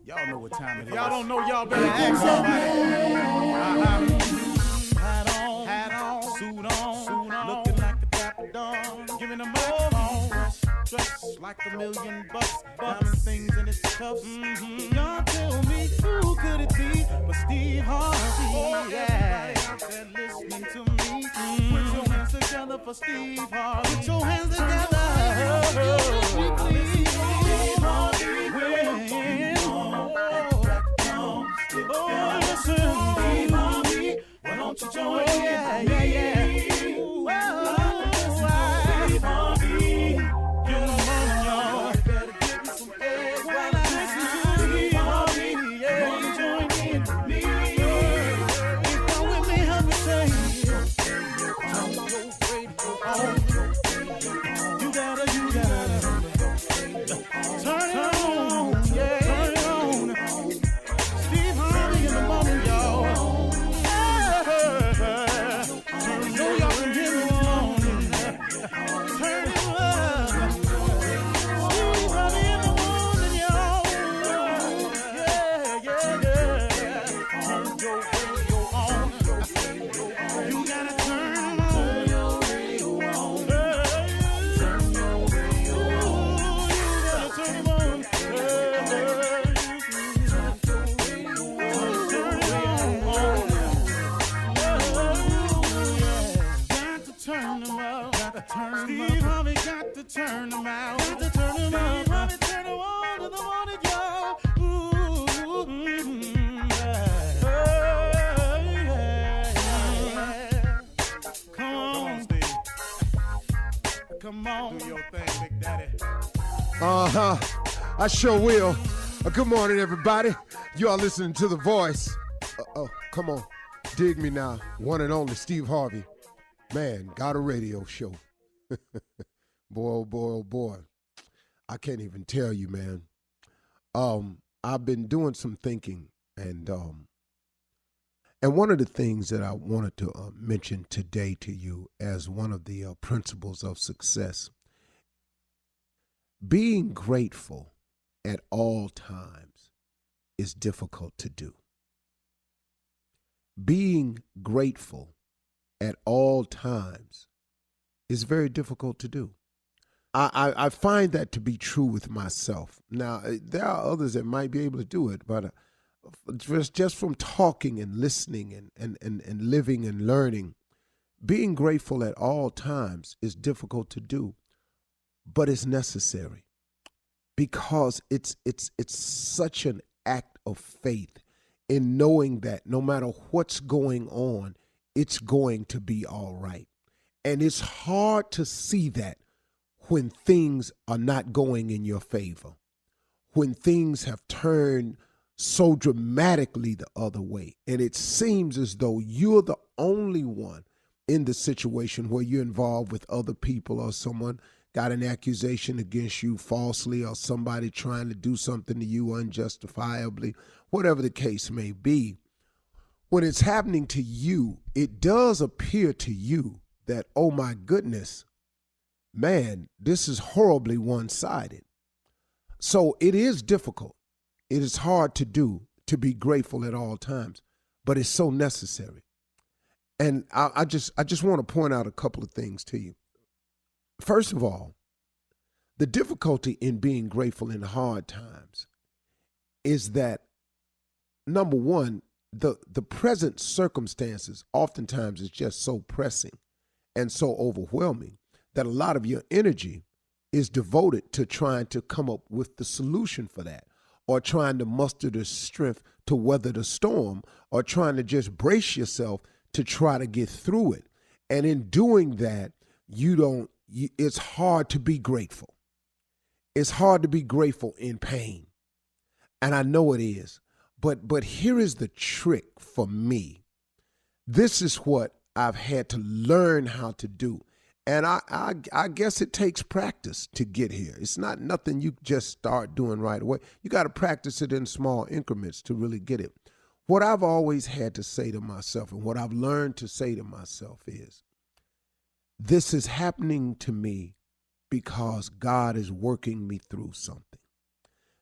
Y'all know what time it is. Y'all don't know, y'all better ask somebody. Hat on, suit on, looking like a dapper dog, giving them all dressed like $1,000,000, diamond things in its cuffs. Y'all tell me who could it be but Steve Harvey? Everybody out there listening to me, put your hands together for Steve Harvey. Put your hands together. Steve Harvey, why don't you join in? Steve Harvey, come on, y'all. Better give me some eggs while I listen to Steve Harvey. Wanna join in with me? If you're with me, help me say, turn your radio on. You gotta turn it on, yeah. Turn it on. Steve Harvey in the morning, y'all. So y'all can hear me on. Turn it up. Steve Harvey in the morning, y'all. Yeah. Turn your radio on. You gotta turn your radio on. Turn your radio on. You gotta turn it on. Steve Harvey got to turn them out. Got to turn them out. Harvey turn them on to the morning, y'all. Come on, Steve. Come on. Do your thing, Big Daddy. I sure will. Good morning, everybody. You are listening to The Voice. Come on. Dig me now. One and only Steve Harvey. Man, got a radio show. Boy, oh boy, oh boy. I can't even tell you, man. I've been doing some thinking, and one of the things that I wanted to mention today to you as one of the principles of success, being grateful at all times is difficult to do. Being grateful at all times is very difficult to do. I find that to be true with myself. Now, there are others that might be able to do it, but just from talking and listening and living and learning, being grateful at all times is difficult to do, but it's necessary because it's such an act of faith in knowing that no matter what's going on, it's going to be all right. And it's hard to see that when things are not going in your favor, when things have turned so dramatically the other way. And it seems as though you're the only one in the situation where you're involved with other people, or someone got an accusation against you falsely, or somebody trying to do something to you unjustifiably, whatever the case may be. When it's happening to you, it does appear to you that, oh my goodness, man, this is horribly one-sided. So it is difficult. It is hard to do, to be grateful at all times, but it's so necessary. And I just want to point out a couple of things to you. First of all, the difficulty in being grateful in hard times is that, number one, the present circumstances oftentimes is just so pressing and so overwhelming that a lot of your energy is devoted to trying to come up with the solution for that, or trying to muster the strength to weather the storm, or trying to just brace yourself to try to get through it. And in doing that, it's hard to be grateful. It's hard to be grateful in pain. And I know it is. But here is the trick for me. This is what I've had to learn how to do. And I guess it takes practice to get here. It's not nothing you just start doing right away. You got to practice it in small increments to really get it. What I've always had to say to myself, and what I've learned to say to myself, is this is happening to me because God is working me through something.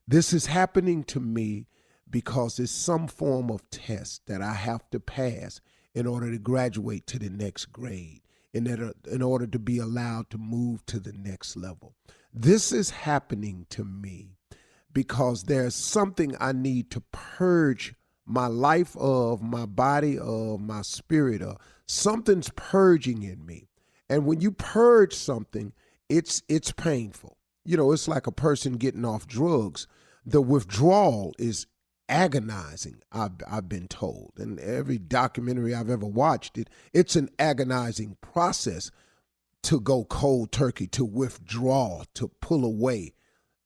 This is happening to me because it's some form of test that I have to pass in order to graduate to the next grade, in order to be allowed to move to the next level. This is happening to me because there's something I need to purge my life of, my body of, my spirit of. Something's purging in me. And when you purge something, it's painful. You know, it's like a person getting off drugs. The withdrawal is agonizing, I've been told. And every documentary I've ever watched, it's an agonizing process to go cold turkey, to withdraw, to pull away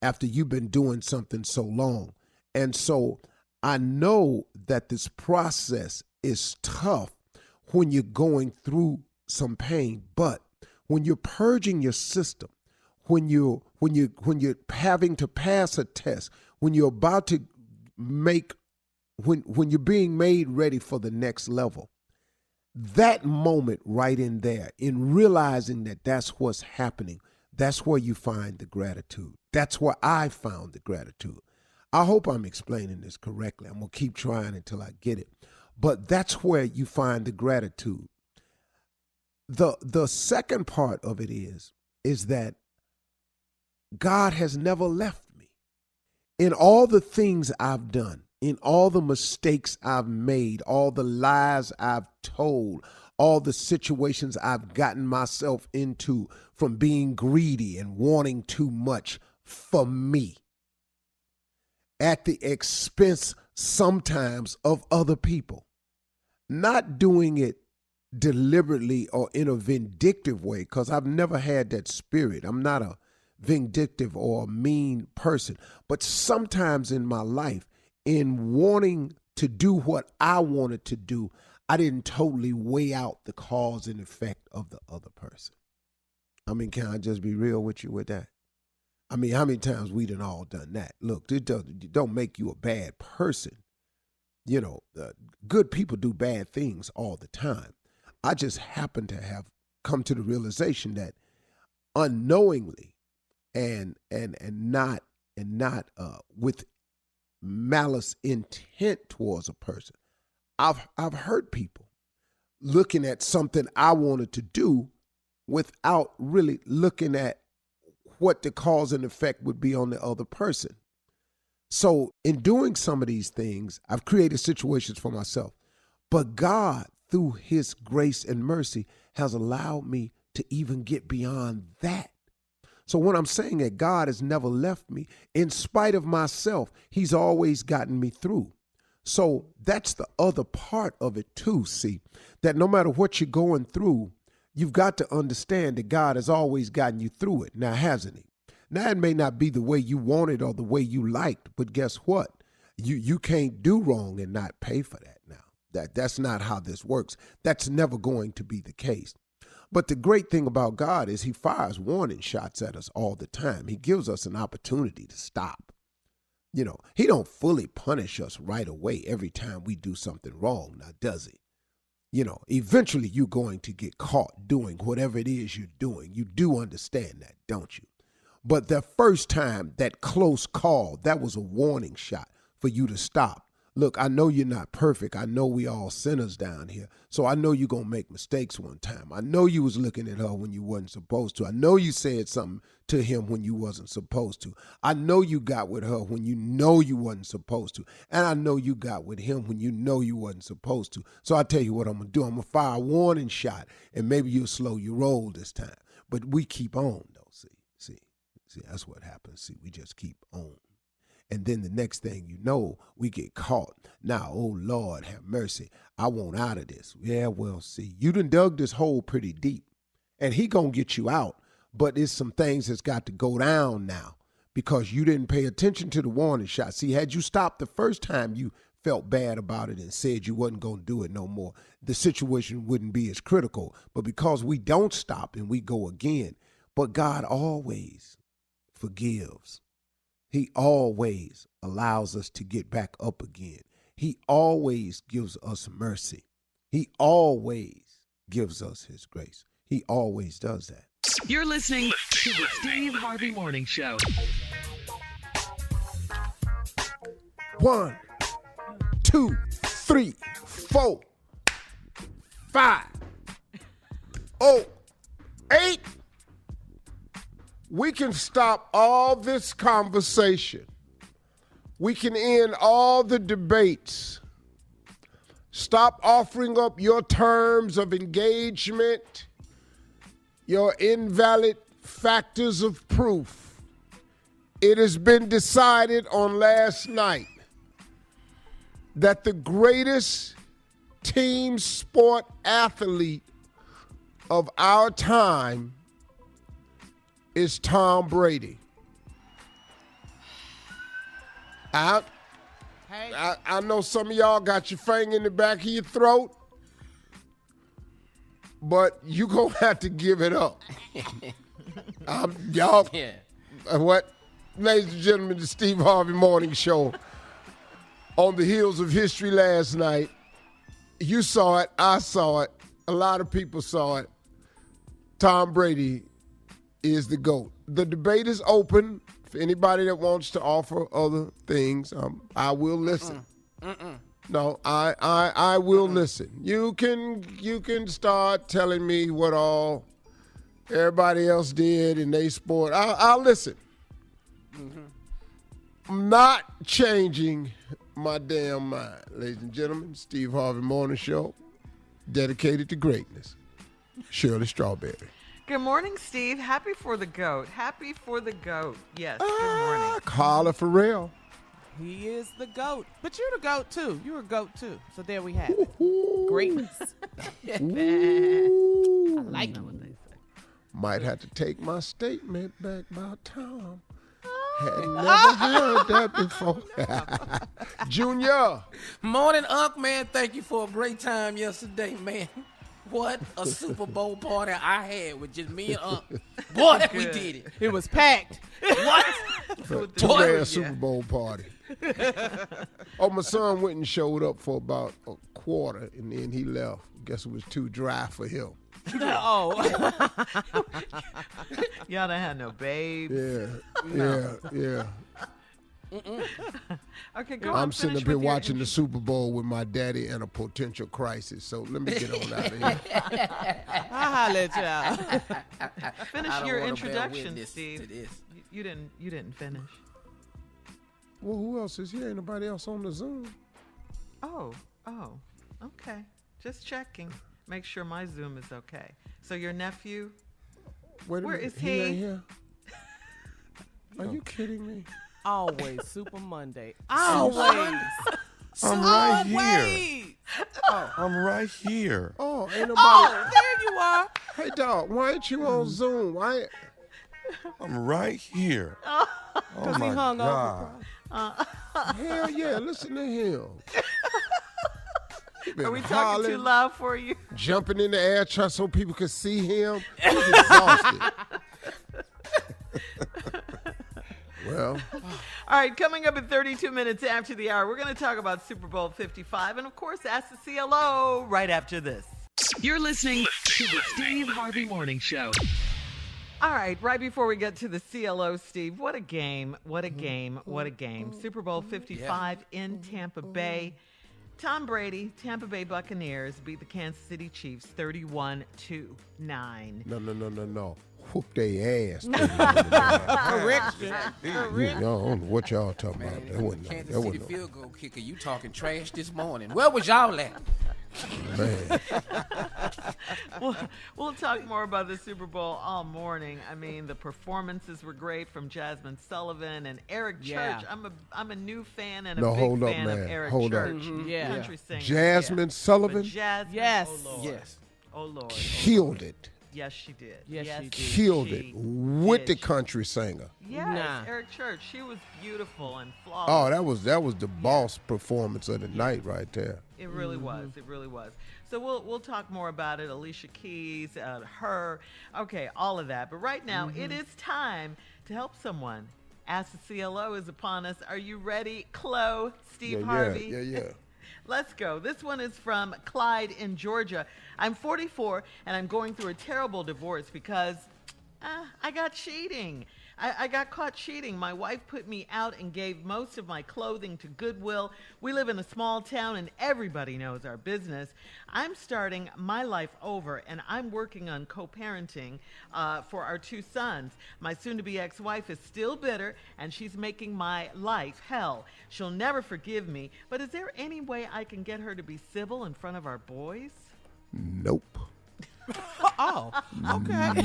after you've been doing something so long. And so I know that this process is tough when you're going through some pain, but when you're purging your system, when you're having to pass a test, when you're about to when you're being made ready for the next level, that moment right in there, in realizing that that's what's happening, that's where you find the gratitude. That's where I found the gratitude. I hope I'm explaining this correctly. I'm going to keep trying until I get it. But that's where you find the gratitude. The second part of it is that God has never left me. In all the things I've done, in all the mistakes I've made, all the lies I've told, all the situations I've gotten myself into from being greedy and wanting too much for me, at the expense sometimes of other people, not doing it deliberately or in a vindictive way, because I've never had that spirit. I'm not a vindictive or a mean person, but sometimes in my life, in wanting to do what I wanted to do, I didn't totally weigh out the cause and effect of the other person. I mean, can I just be real with you with that? I mean, how many times we done all done that? Look, it don't make you a bad person. You know, good people do bad things all the time. I just happen to have come to the realization that unknowingly and not with malice intent towards a person, I've hurt people looking at something I wanted to do without really looking at what the cause and effect would be on the other person. So in doing some of these things, I've created situations for myself. But God, through his grace and mercy, has allowed me to even get beyond that. So when I'm saying that God has never left me, in spite of myself, he's always gotten me through. So that's the other part of it too, see, that no matter what you're going through, you've got to understand that God has always gotten you through it. Now, hasn't he? Now, it may not be the way you wanted or the way you liked, but guess what? You can't do wrong and not pay for that now. That's not how this works. That's never going to be the case. But the great thing about God is he fires warning shots at us all the time. He gives us an opportunity to stop. You know, he don't fully punish us right away every time we do something wrong, now does he? You know, eventually you're going to get caught doing whatever it is you're doing. You do understand that, don't you? But the first time, that close call, that was a warning shot for you to stop. Look, I know you're not perfect. I know we all sinners down here. So I know you're going to make mistakes one time. I know you was looking at her when you wasn't supposed to. I know you said something to him when you wasn't supposed to. I know you got with her when you know you wasn't supposed to. And I know you got with him when you know you wasn't supposed to. So I tell you what I'm going to do. I'm going to fire a warning shot, and maybe you'll slow your roll this time. But we keep on, though. See, that's what happens. See, we just keep on. And then the next thing you know, we get caught. Now, oh, Lord, have mercy. I want out of this. Yeah, well, see, you done dug this hole pretty deep. And he going to get you out. But it's some things that's got to go down now because you didn't pay attention to the warning shot. See, had you stopped the first time you felt bad about it and said you wasn't going to do it no more, the situation wouldn't be as critical. But because we don't stop and we go again, but God always forgives. He always allows us to get back up again. He always gives us mercy. He always gives us his grace. He always does that. You're listening to the Steve Harvey Morning Show. 1, 2, 3, 4, 5, 8. We can stop all this conversation. We can end all the debates. Stop offering up your terms of engagement, your invalid factors of proof. It has been decided on last night that the greatest team sport athlete of our time is Tom Brady. I know some of y'all got your finger in the back of your throat, but you gonna have to give it up. Y'all, yeah. What? Ladies and gentlemen, the Steve Harvey Morning Show. On the heels of history last night, you saw it, I saw it, a lot of people saw it. Tom Brady is the GOAT. The debate is open for anybody that wants to offer other things. I will listen. No, I will listen. You can start telling me what all everybody else did in their sport. I'll listen. I'm not changing my damn mind. Ladies and gentlemen, Steve Harvey Morning Show, dedicated to greatness. Shirley Strawberry. Good morning, Steve. Happy for the GOAT. Happy for the GOAT. Yes, good morning. Carla Farrell. He is the GOAT. But you're the GOAT, too. You're a GOAT, too. So there we have it. Greatness. I like what they say. Might have to take my statement back about Tom. Had never heard that before. Junior. Morning, Unc, man. Thank you for a great time yesterday, man. What a Super Bowl party I had with just me and Unc. Boy, we did it. It was packed. What? Two-man Super Bowl party. Oh, my son went and showed up for about a quarter, and then he left. Guess it was too dry for him. Oh. Y'all done had no babes. Yeah. Okay, go I'm sitting up here watching the Super Bowl with my daddy and a potential crisis. So let me get on out of here. I'll holler at y'all. Finish your introduction, Steve. You didn't finish. Well, who else is here? Ain't nobody else on the Zoom. Oh, okay. Just checking. Make sure my Zoom is okay. So your nephew, where is he? Ain't here. Are you kidding me? Always Super Monday. Always. I'm right here. I'm right here. Oh, ain't nobody. Oh, there you are. Hey, dog, why ain't you on Zoom? I'm right here. Oh, my hung God. Hell yeah, listen to him. Are we talking too loud for you? Jumping in the air so people could see him. He's exhausted. Well. All right, coming up in 32 minutes after the hour, we're going to talk about Super Bowl 55 and, of course, Ask the CLO right after this. You're listening to the Steve Harvey Morning Show. All right, right before we get to the CLO, Steve, what a game, what a game, what a game. Super Bowl 55 in Tampa Bay. Tom Brady, Tampa Bay Buccaneers beat the Kansas City Chiefs 31-9. No. Whoop they ass. Correction. I don't know what y'all talking about. That wasn't Kansas City field goal kicker, you talking trash this morning. Where was y'all at? Man. We'll talk more about the Super Bowl all morning. I mean, the performances were great from Jasmine Sullivan and Eric Church. I'm a new fan and a big fan of Eric Church. Yeah. Country singer. Jasmine Sullivan? Jasmine, yes. Oh Lord. Yes. Oh Lord. Killed it. Yes, she did. Yes, she did. Killed it with the country singer. Yes, Eric Church. She was beautiful and flawless. Oh, that was the boss performance of the night right there. It really was. It really was. So we'll talk more about it. Alicia Keys, her, okay, all of that. But right now, it is time to help someone. Ask the CLO is upon us. Are you ready, Chloe, Steve Harvey? Yeah. Let's go. This one is from Clyde in Georgia. I'm 44 and I'm going through a terrible divorce because I got cheating. I got caught cheating. My wife put me out and gave most of my clothing to Goodwill. We live in a small town and everybody knows our business. I'm starting my life over and I'm working on co-parenting for our 2 sons. My soon-to-be ex-wife is still bitter and she's making my life hell. She'll never forgive me, but is there any way I can get her to be civil in front of our boys? Nope. Oh, okay.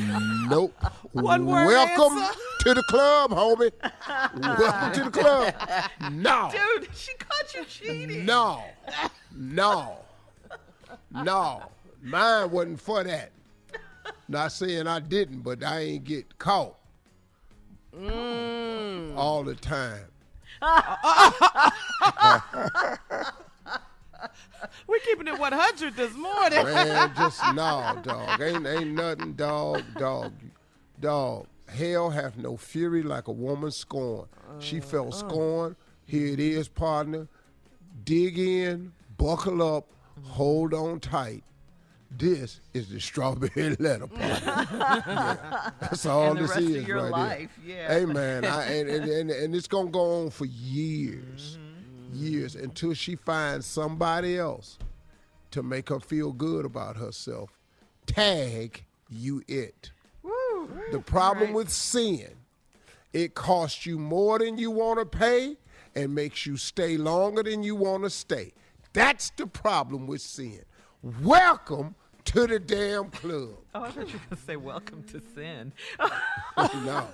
Nope. One word Welcome answer. to the club, homie. Welcome to the club. No. Dude, she caught you cheating. No. Mine wasn't for that. Not saying I didn't, but I ain't get caught all the time. We're keeping it 100 this morning. Man, just no, dog. Ain't nothing, dog. Hell hath no fury like a woman scorned. She felt scorned. Here it is, partner. Dig in, buckle up, hold on tight. This is the strawberry letter, partner. Yeah, that's all And the this rest is of your right life, there. yeah. Hey, man, and it's gonna go on for years. Years until she finds somebody else to make her feel good about herself. Tag you it. Woo. The problem Right. with sin, it costs you more than you want to pay and makes you stay longer than you want to stay. That's the problem with sin. Welcome to the damn club. Oh, I thought you were going to say welcome to sin. No.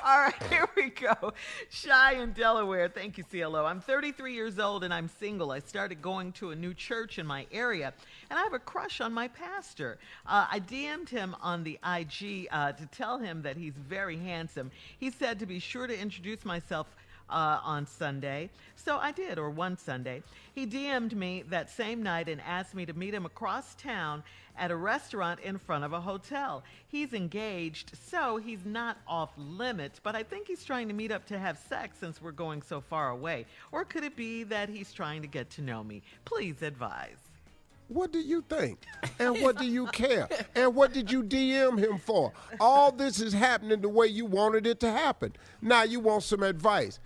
All right, here we go. Shy in Delaware. Thank you, CLO. I'm 33 years old and I'm single. I started going to a new church in my area, and I have a crush on my pastor. I DM'd him on the IG to tell him that he's very handsome. He said to be sure to introduce myself on Sunday. So I did, or one Sunday. He DM'd me that same night and asked me to meet him across town at a restaurant in front of a hotel. He's engaged, so he's not off limits, but I think he's trying to meet up to have sex since we're going so far away. Or could it be that he's trying to get to know me? Please advise. What do you think? And what do you care? And what did you DM him for? All this is happening the way you wanted it to happen. Now you want some advice.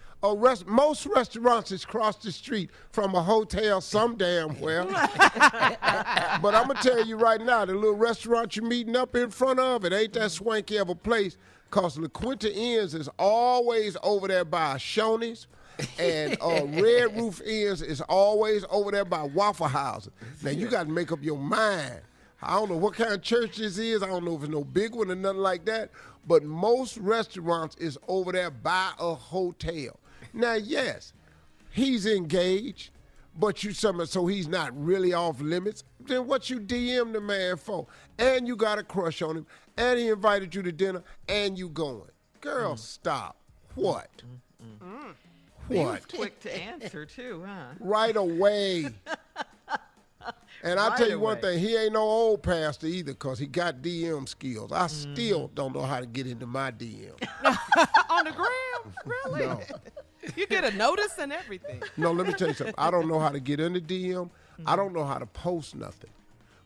Most restaurants is across the street from a hotel some damn well. But I'm going to tell you right now, the little restaurant you're meeting up in front of, it ain't that swanky of a place, because La Quinta Inns is always over there by Shoney's. And Red Roof Inns is always over there by Waffle House. Now, you got to make up your mind. I don't know what kind of church this is. I don't know if it's no big one or nothing like that. But most restaurants is over there by a hotel. Now, yes, he's engaged, but so he's not really off limits. Then what you DM the man for? And you got a crush on him, and he invited you to dinner, and you going. Girl, stop. What? He was What? quick to answer, too, huh? Right away. And I'll Right tell you one away. thing, he ain't no old pastor either, because he got DM skills. I still don't know how to get into my DM. On the gram? Really? No. You get a notice and everything. No, let me tell you something. I don't know how to get into DM. I don't know how to post nothing.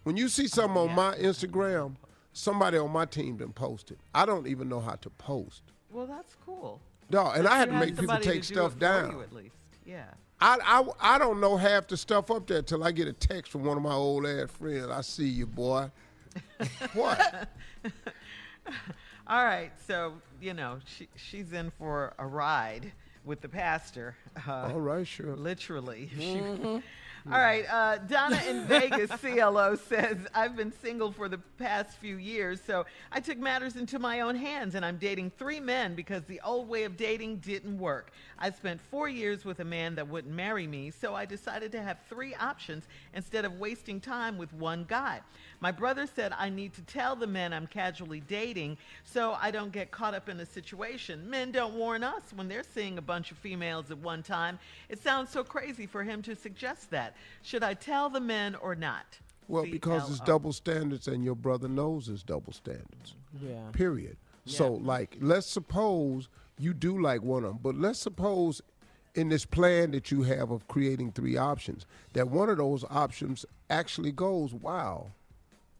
When you see something on my Instagram, somebody on my team done posted. I don't even know how to post. Well, that's cool. No, and I had You to had make people somebody take to do stuff it for down. you, at least. Yeah. I don't know half the stuff up there till I get a text from one of my old ass friends. I see you, boy. What? All right, so she's in for a ride with the pastor. All right, sure. Literally. All right, Donna in Vegas, CLO, says, I've been single for the past few years, so I took matters into my own hands, and I'm dating 3 men because the old way of dating didn't work. I spent 4 years with a man that wouldn't marry me, so I decided to have 3 options instead of wasting time with one guy. My brother said I need to tell the men I'm casually dating so I don't get caught up in a situation. Men don't warn us when they're seeing a bunch of females at one time. It sounds so crazy for him to suggest that. Should I tell the men or not? Well, because it's CLO. double standards and your brother knows it's double standards. Yeah. Period. So, like, let's suppose you do like one of them, but let's suppose in this plan that you have of creating 3 options, that one of those options actually goes, wow,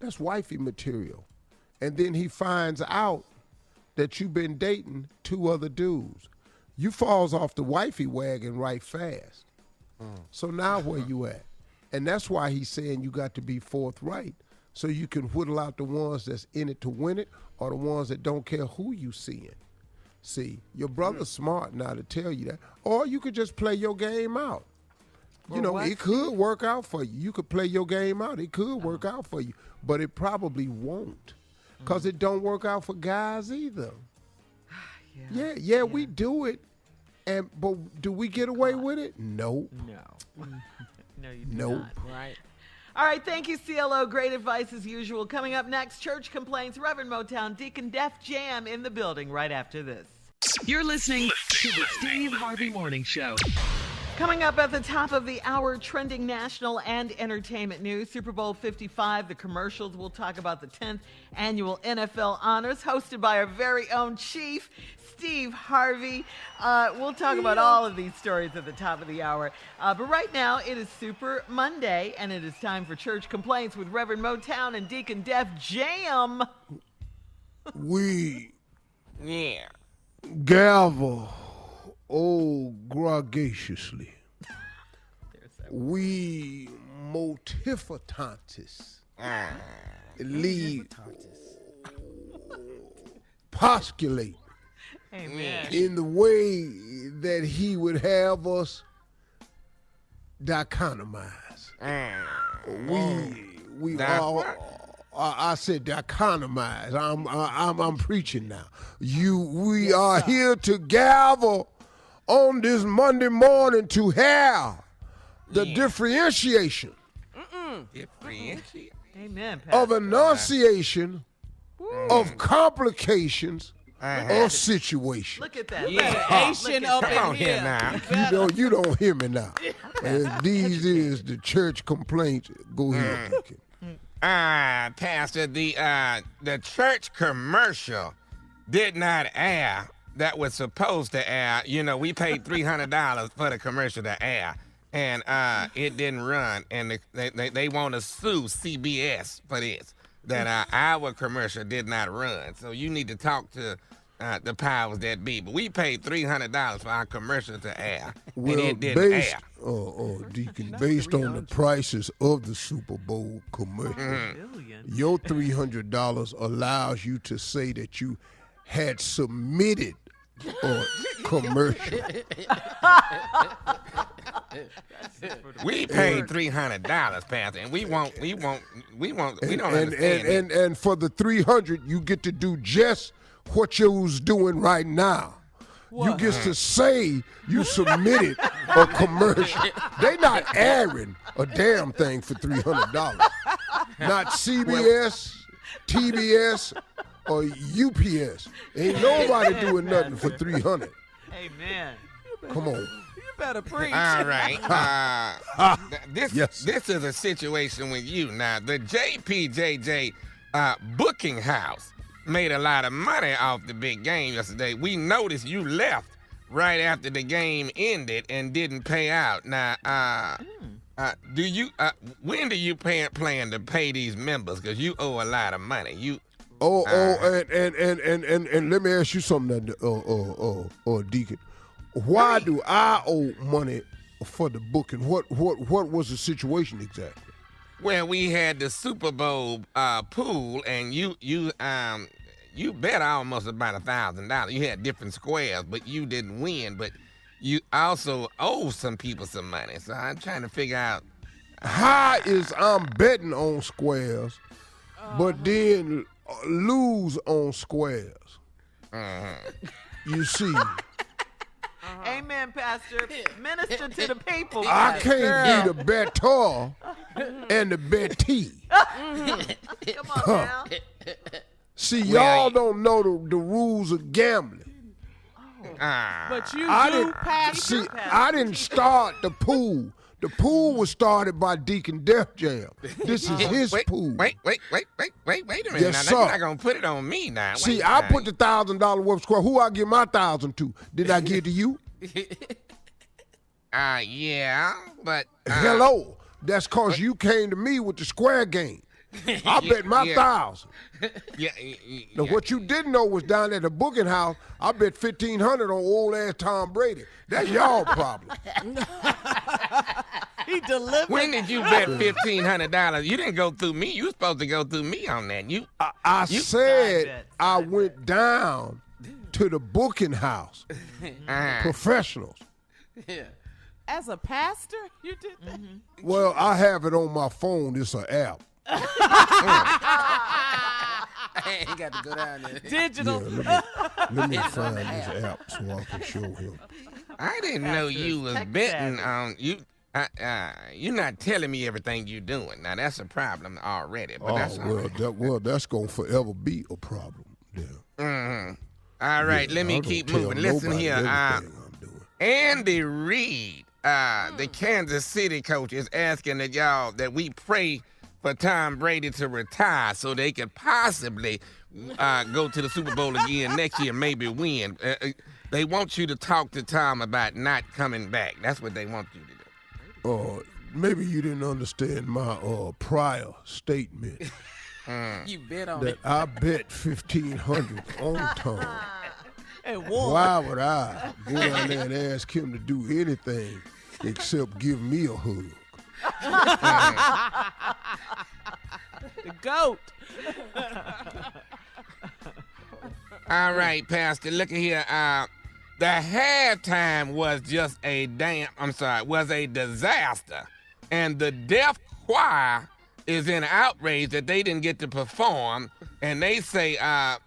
that's wifey material. And then he finds out that you've been dating 2 other dudes. You falls off the wifey wagon right fast. So now where you at? And that's why he's saying you got to be forthright so you can whittle out the ones that's in it to win it or the ones that don't care who you seeing. See, your brother's smart now to tell you that. Or you could just play your game out. You know, it could work out for you. You could play your game out. It could work out for you. But it probably won't. Because it don't work out for guys either. Yeah, we do it. But do we get away with it? Nope. No, you do not. Right. All right, thank you, CLO. Great advice as usual. Coming up next, church complaints, Reverend Motown, Deacon Def Jam in the building right after this. You're listening to the Steve Harvey Morning Show. Coming up at the top of the hour, trending national and entertainment news. Super Bowl 55, the commercials. We'll talk about the 10th annual NFL honors hosted by our very own chief, Steve Harvey. We'll talk about all of these stories at the top of the hour. But right now, it is Super Monday, and it is time for church complaints with Reverend Motown and Deacon Def Jam. We gavel, graciously. We motifatantis. Lead. Postulate. Amen. In the way that he would have us dichotomize. We all. I said dichotomize. I'm preaching now. We are here to gavel on this Monday morning to have the differentiation Amen, of Pastor. enunciation of complications of situations. Look at that. Asian up in here. now. You don't hear me now. These is the church complaints. Go ahead, Deacon. Pastor, the church commercial did not air that was supposed to air. You know, we paid $300 for the commercial to air, and it didn't run. And they want to sue CBS for this, that our commercial did not run. So you need to talk to the powers that be. But we paid $300 for our commercial to air, and it didn't air. Deacon, based on the prices of the Super Bowl commercial, your $300 allows you to say that you had submitted a commercial. We paid $300, Pastor, and we don't understand. And for the $300, you get to do just what you was doing right now. You get to say you submitted a commercial. They not airing a damn thing for $300. Not CBS, TBS, or UPS. Ain't nobody doing nothing for $300. Amen. Come on. You better preach. All right. This is a situation with you. Now, the JPJJ booking house made a lot of money off the big game yesterday. We noticed you left right after the game ended and didn't pay out. Now, when do you plan to pay these members? Because you owe a lot of money. And let me ask you something, Deacon. Why do I owe money for the booking? What was the situation exactly? Well, we had the Super Bowl pool, and you bet almost about $1,000. You had different squares, but you didn't win. But you also owe some people some money. So I'm trying to figure out how is I'm betting on squares, but then lose on squares. You see. Amen, Pastor. Minister to the people. I can't be the bettor and the bettee. Come on now. See, y'all don't know the rules of gambling. But you do, Pastor. See, I didn't start the pool. The pool was started by Deacon Def Jam. This is his pool. Wait a minute. Yes, now, you're not going to put it on me now. See, I put the $1,000 worth square. Who I give my $1,000 to? Did I give it to you? Yeah, but... Hello. That's because you came to me with the square game. I bet my 1,000. Yeah. Now, what you didn't know was down at the booking house, I bet 1,500 on old-ass Tom Brady. That's y'all problem. He delivered. When did you bet $1,500? You didn't go through me. You were supposed to go through me on that. I said I went down to the booking house. Professionals. Yeah. As a pastor, you did that? Mm-hmm. Well, I have it on my phone. It's an app. I ain't got to go down there. Digital. Yeah, let me find this app so I can show him. I didn't know you was betting on you. You're not telling me everything you're doing. Now that's a problem already. But that's that's gonna forever be a problem. Yeah. Mm-hmm. All right, let me keep moving. Listen here. Andy Reid, the Kansas City coach, is asking that we pray for Tom Brady to retire so they could possibly go to the Super Bowl again next year, maybe win. They want you to talk to Tom about not coming back. That's what they want you to do. Maybe you didn't understand my prior statement. You bet on that it. I bet 1,500 on Tom. And won. Why would I go down there and ask him to do anything except give me a hug? The GOAT. All right, Pastor, look at here. The halftime was just a disaster. And the deaf choir is in outrage that they didn't get to perform. And they say, the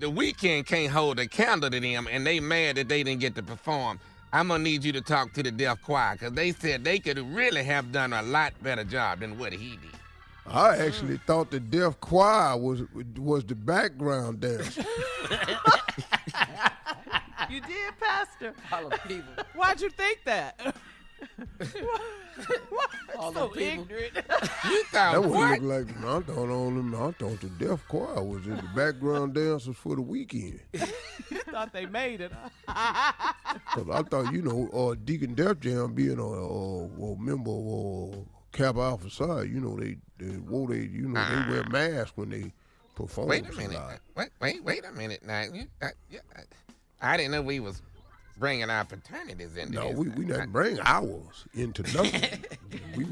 Weeknd can't hold a candle to them, and they mad that they didn't get to perform. I'm going to need you to talk to the deaf choir, because they said they could really have done a lot better job than what he did. I actually thought the deaf choir was the background dancer. You did, Pastor. All the people. Why'd you think that? All so the people. ignorant. You thought That would what? look like I thought the deaf choir was in the background dancers for the Weeknd. You thought they made it. Cause I thought Deacon Def Jam being a member of Kappa Alpha Psi, they wear masks when they perform. Wait a minute. Wait a minute now. I didn't know we was bringing our fraternities into this. No, we didn't bring ours into nothing. You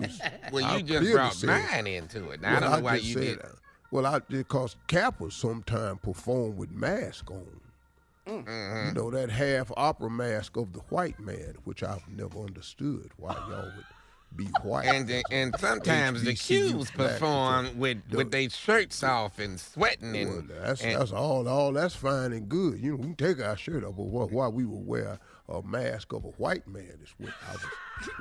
just brought mine into it. Now, I don't know why you did. Because Kappas sometimes perform with mask on. Mm-hmm. That half opera mask of the white man, which I've never understood why y'all would be white. And sometimes the Qs perform with their shirts off and sweating that's all that's fine and good. We can take our shirt off, but why we would wear a mask of a white man is what I was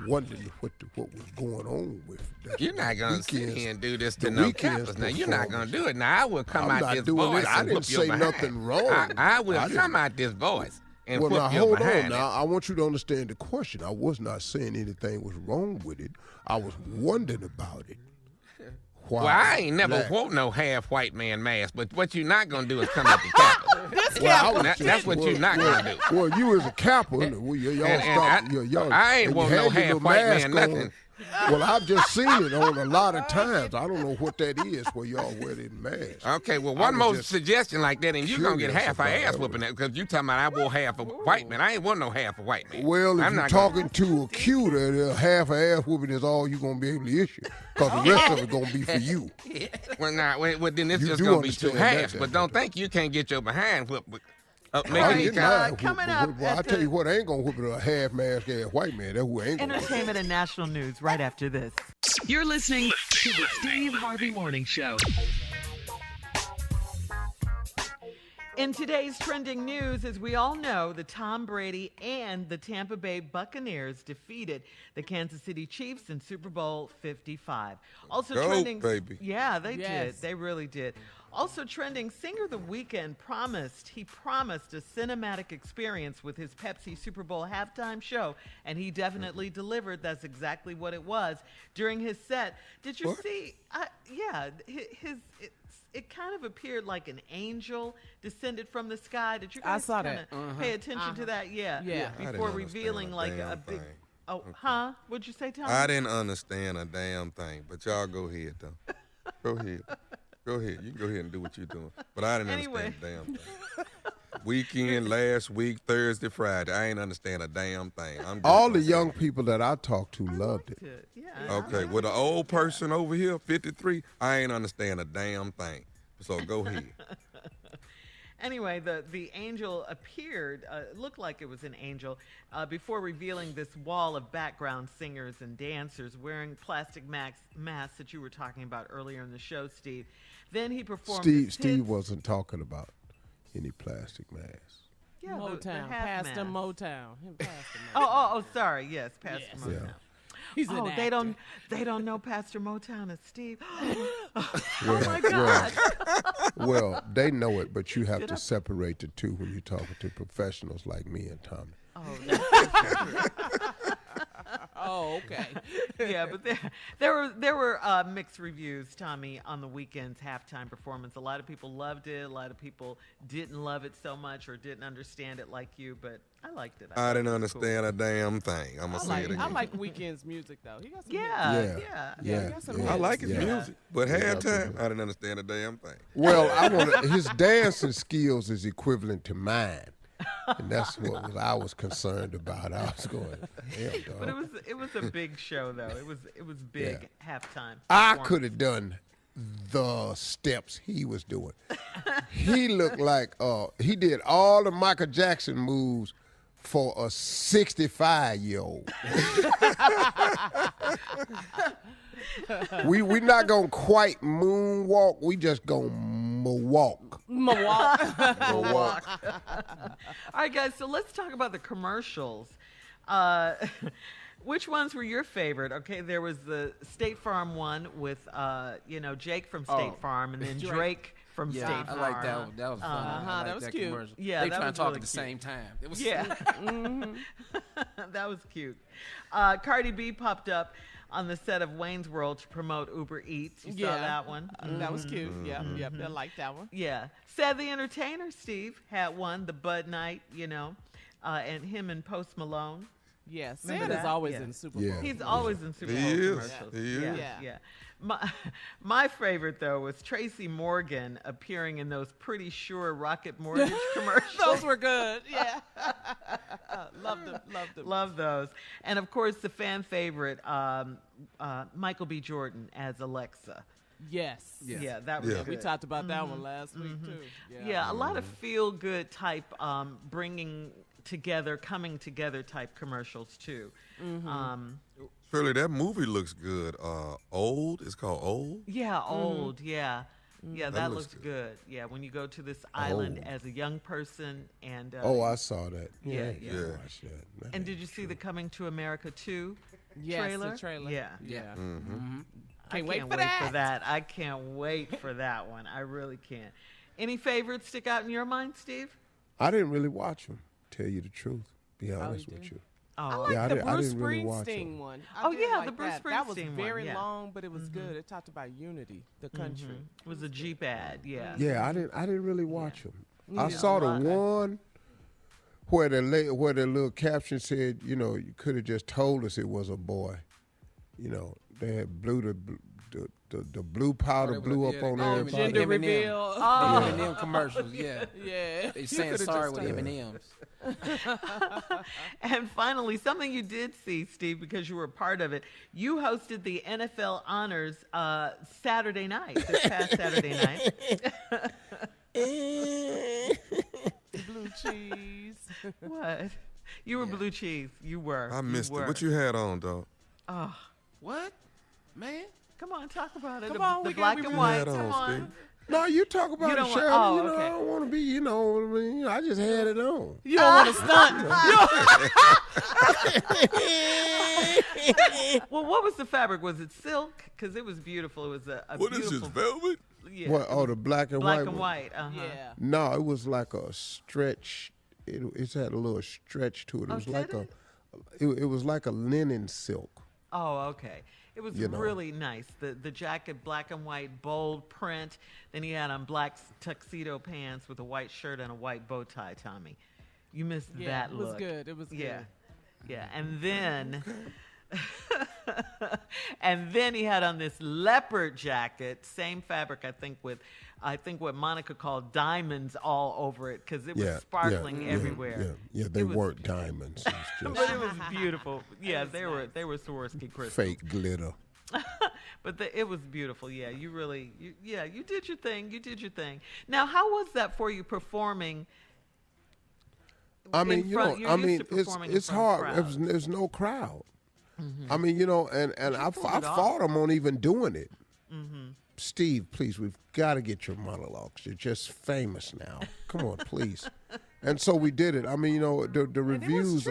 wondering what was going on with that. You're not gonna sit here and do this to no Kappas. Now you're not gonna do it. Now I will come out this voice. I didn't say nothing wrong. I will come out this voice. Well, now hold on. Now I want you to understand the question. I was not saying anything was wrong with it. I was wondering about it. Why? Well, I ain't never wore no half white man mask, but what you're not gonna do is come at the Kappa. That's what you're not gonna do. Well, you as a Kappa, I ain't want no half white man nothing. Well, I've just seen it on a lot of times. I don't know what that is where y'all wear the mask. Okay, well, one more suggestion like that, and you're going to get half an ass whooping that because you talking about I wore half a white man. I ain't want no half a white man. Well, if you're talking to a Q, that half an ass whooping is all you're going to be able to issue because the rest of it going to be for you. Well, then it's just going to be two halves, but don't think you can't get your behind whooped. Coming up. I tell you what, I ain't gonna whoop it a half mask ass white man. That's who ain't gonna. Entertainment and national news right after this. You're listening to the Steve Harvey Morning Show. In today's trending news, as we all know, the Tom Brady and the Tampa Bay Buccaneers defeated the Kansas City Chiefs in Super Bowl 55. Also trending, baby. Yeah, they did. They really did. Also trending, singer The Weeknd promised a cinematic experience with his Pepsi Super Bowl halftime show, and he definitely delivered. That's exactly what it was during his set. Did you see? It kind of appeared like an angel descended from the sky. Did you guys pay attention to that? Yeah. Before revealing like a big. Oh, huh? What'd you say, Tom? I didn't understand a damn thing, but y'all go ahead though. Go ahead. Go ahead. You can go ahead and do what you're doing. But I didn't understand a damn thing. Weekend, last week, Thursday, Friday. I ain't understand a damn thing. All the young people that I talked to loved it. Yeah. Okay, with an old person over here, 53, I ain't understand a damn thing. So go ahead. Anyway, the angel appeared, looked like it was an angel, before revealing this wall of background singers and dancers wearing plastic masks that you were talking about earlier in the show, Steve. Then he performed Steve wasn't talking about any plastic masks. Yeah, Motown, the half Pastor mask. Motown. Pastor Motown. Oh, sorry. Yes, Pastor Yes. Motown. Yeah. He's an actor. They don't know Pastor Motown as Steve. Well, Oh my God. Well, they know it, but you have to separate the two when you're talking to professionals like me and Tommy. Oh, that's true. Oh, okay. Yeah, but there were mixed reviews, Tommy, on the Weeknd's halftime performance. A lot of people loved it. A lot of people didn't love it so much or didn't understand it like you, but I liked it. I didn't understand a damn thing. I'm going to say it again. I like Weeknd's music, though. He got some Yeah. I like his Yeah. music, but halftime, I didn't understand a damn thing. Well, his dancing skills is equivalent to mine. And that's what I was concerned about. I was going, hell, dog. But it was a big show though. It was big halftime. I performance. could have done the steps he was doing. He looked like he did all the Michael Jackson moves for a 65-year-old. we not gonna quite moonwalk. We just gonna walk. All right, guys. So let's talk about the commercials. Which ones were your favorite? Okay, there was the State Farm one with Jake from State Farm, and then Drake from State Farm. I like that one. That was fun. I that like was that cute. commercial. Yeah, they that trying was to talk really at the cute. same time. It was That was cute. Cardi B popped up on the set of Wayne's World to promote Uber Eats. You saw that one? That was cute. Yeah, I like that one. Yeah. Sad the Entertainer, Steve, had one, the Bud Night, and him and Post Malone. Yeah, Remember Sad is that? always Yeah. in Super Bowl. Yeah. He's always in Super Bowl He is. commercials. He is. Yeah. My favorite, though, was Tracy Morgan appearing in those Pretty Sure Rocket Mortgage commercials. Those were good. Yeah. Loved them. Love those. And, of course, the fan favorite, Michael B. Jordan as Alexa. Yes. Yeah, that was good. We talked about that one last week, too. Yeah, a lot of feel-good type coming together type commercials, too. Shirley, that movie looks good. Old? It's called Old? Yeah, Old, yeah. Yeah, that looks looks good. Yeah, when you go to this island as a young person and... I saw that. Yeah. Watch that. And did you see the Coming to America 2 Yes, trailer? the trailer. Yeah. Can't I wait can't for wait that. for that. I can't wait for that one. I really can't. Any favorites stick out in your mind, Steve? I didn't really watch them, tell you the truth. Be honest with you. I Oh, like Yeah, I the didn't- I Bruce didn't really watch Springsteen it. one. Oh, I did yeah, like the Bruce that was Springsteen one, very yeah. long, but it was good. It talked about unity, the country. it was a Jeep ad, yeah. Yeah, I didn't really watch them. I Yeah. saw the one where the little caption said, you could have just told us it was a boy. They had the blue powder blew up on everybody. Gender Eminem. reveal. The Eminem commercials, yeah. Yeah. They saying sorry with M&Ms. And finally, something you did see, Steve, because you were a part of it. You hosted the NFL Honors Saturday night, this past Saturday night. Blue cheese. What? You were blue cheese. You were. I missed it. were. What you had on, dog? Oh, What? Man? come on, talk about it. Come on, the we black got- and we white. had Come on, on. Steve. No, you talk about You it, don't want- Shirley. oh, okay. I don't want to be, I just had it on. You don't want to stunt. Well, what was the fabric? Was it silk? Because it was beautiful. It was a What is beautiful. this, velvet? Yeah. What? Oh, the black and Black white and one? white. Uh-huh. Yeah. No, it was like a stretch. It had a little stretch to it. It Oh, was did like it? it was like a linen silk. Oh, okay. It was You know. really nice. The jacket, black and white, bold print. Then he had on black tuxedo pants with a white shirt and a white bow tie, Tommy. You missed Yeah, that it was look. good. It was Yeah. good. Yeah. And then And then he had on this leopard jacket, same fabric, I think what Monica called diamonds all over it because it was sparkling everywhere. Yeah, they weren't diamonds. But it was beautiful. Yeah, they were Swarovski crystals. Fake glitter. But it was beautiful. Yeah, you did your thing. You did your thing. Now, how was that for you performing? I mean, it's hard. There's no crowd. Mm-hmm. I mean, and I fought him on even doing it. Mm-hmm. Steve, please, we've got to get your monologues. You're just famous now. Come on, please. And so we did it. I mean, the reviews,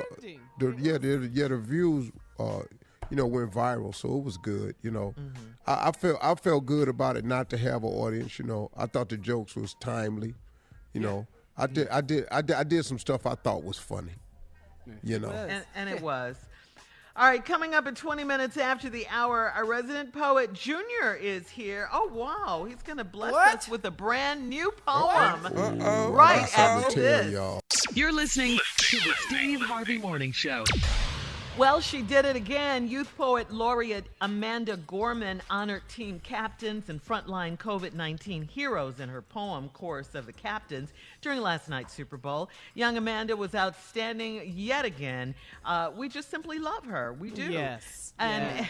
the reviews, went viral, so it was good. Mm-hmm. I felt good about it not to have an audience. I thought the jokes was timely. I did some stuff I thought was funny. And it was. All right, coming up at 20 minutes after the hour, our resident poet Junior is here. Oh, wow. He's going to bless us with a brand new poem. Right after this. Y'all. You're listening to the Steve Harvey Morning Show. Well, she did it again. Youth Poet Laureate Amanda Gorman honored team captains and frontline COVID-19 heroes in her poem, Chorus of the Captains, during last night's Super Bowl. Young Amanda was outstanding yet again. We just simply love her. We do. Yes. And,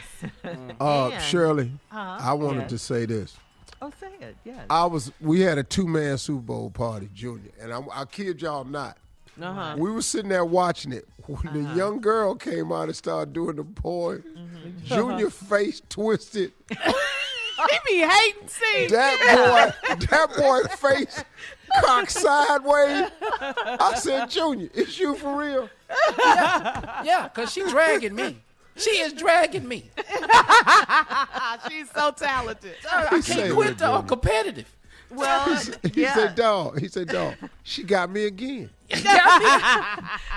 Shirley, I wanted to say this. Oh, say it, yes. We had a 2-man Super Bowl party, Junior, and I kid y'all not. Uh-huh. We were sitting there watching it. When the young girl came out and started doing the poem, Junior face twisted. He be hating Steve. That boy face cocked sideways. I said, Junior, is you for real? Yeah, because she's dragging me. She is dragging me. She's so talented. I can't quit though. I'm competitive. Well, he said, dog, she got me again.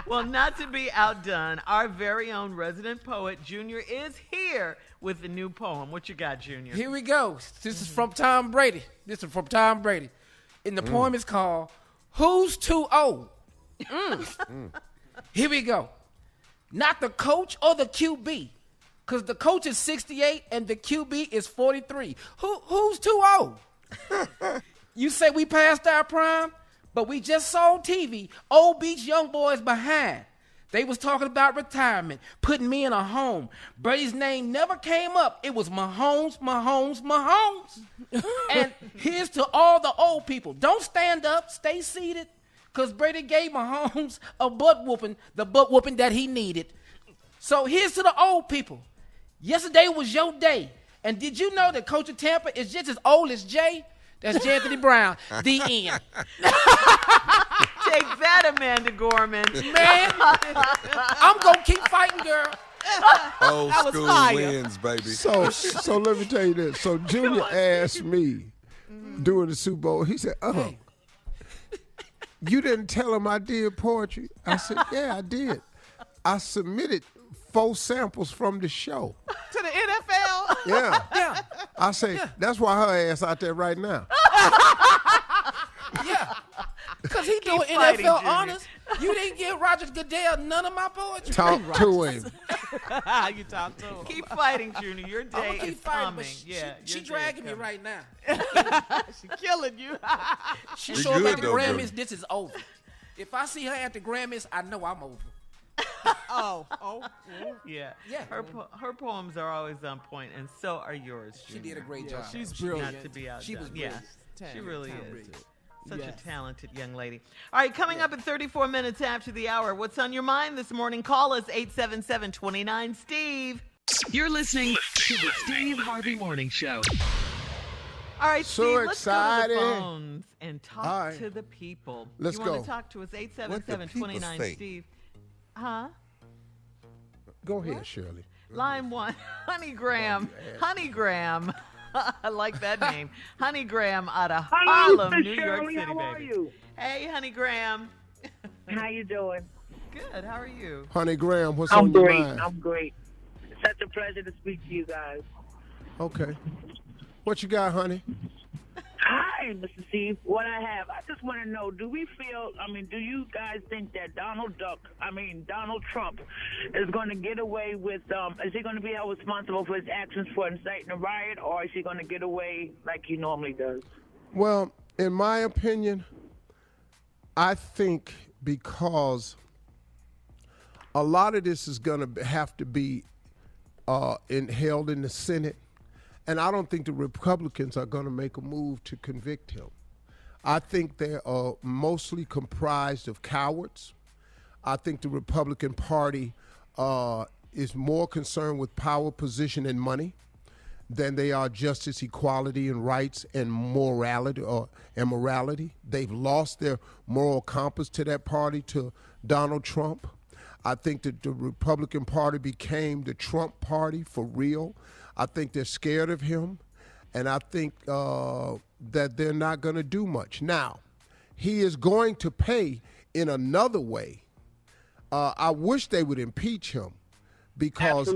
Well, not to be outdone, our very own resident poet, Junior, is here with the new poem. What you got, Junior? Here we go. This is from Tom Brady. And the poem is called, Who's Too Old? Here we go. Not the coach or the QB, because the coach is 68 and the QB is 43. Who's too old? You say we passed our prime, but we just saw on TV old beach young boys behind. They was talking about retirement, putting me in a home. Brady's name never came up. It was Mahomes. And here's to all the old people. Don't stand up, stay seated, because Brady gave Mahomes a butt whooping, the butt whooping that he needed. So here's to the old people. Yesterday was your day. And did you know that Coach of Tampa is just as old as Jay? That's J. Anthony Brown. The end. Take that, Amanda Gorman. Man, I'm going to keep fighting, girl. Old school wins, baby. So let me tell you this. So Junior asked me during the Super Bowl, he said, you didn't tell him I did poetry? I said, yeah, I did. I submitted 4 samples from the show. To the NFL? Yeah. I say, that's why her ass out there right now. Yeah. Because he doing NFL honors. You didn't give Roger Goodell none of my poetry. Talk to him. You talk to him. Keep fighting, Junior. Your day keep is fighting, coming. She dragging me right now. She killing you. She showing up at the Grammys. This is over. If I see her at the Grammys, I know I'm over. Yeah. Her poems are always on point, and so are yours, Junior. She did a great job. She's brilliant. Not to be outdone. She was brilliant. She really is. Such a talented young lady. All right, coming up at 34 minutes after the hour, what's on your mind this morning? Call us 877-29-STEVE. You're listening to the Steve Harvey Morning Show. All right, So Steve, let's excited. go to the phones and talk to the people. Let's you go. want to talk to us? 877-29-STEVE. Huh? Go ahead, Shirley. Line 1, Honey Graham. Honey Graham. I like that name. Honey Graham out of Harlem, New York City, how are baby. you? Hey, Honey Graham. How you doing? Good. How are you? Honey Graham, what's on your mind? I'm great. It's such a pleasure to speak to you guys. Okay. What you got, honey? Hi, Mr. Steve. What I just want to know, do you guys think that Donald Trump is going to get away with, is he going to be held responsible for his actions for inciting a riot, or is he going to get away like he normally does? Well, in my opinion, I think because a lot of this is going to have to be held in the Senate, and I don't think the Republicans are going to make a move to convict him. I think they are mostly comprised of cowards. I think the Republican Party is more concerned with power, position, and money than they are justice, equality, and rights and morality or immorality. They've lost their moral compass to that party, to Donald Trump. I think that the Republican Party became the Trump Party for real. I think they're scared of him, and I think that they're not going to do much. Now, he is going to pay in another way. I wish they would impeach him, because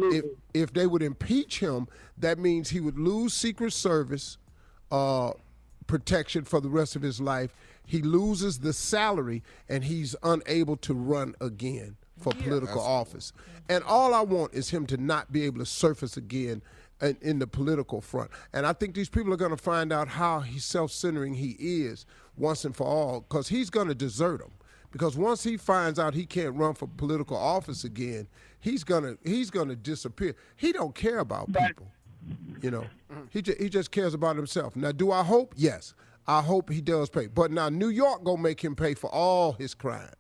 if they would impeach him, that means he would lose Secret Service protection for the rest of his life. He loses the salary, and he's unable to run again for political office. And all I want is him to not be able to surface again in the political front. And I think these people are going to find out how self-centering he is once and for all, because he's going to desert them. Because once he finds out he can't run for political office again, he's gonna disappear. He don't care about people, you know. He just cares about himself. Now, do I hope? Yes, I hope he does pay. But now New York gonna make him pay for all his crimes.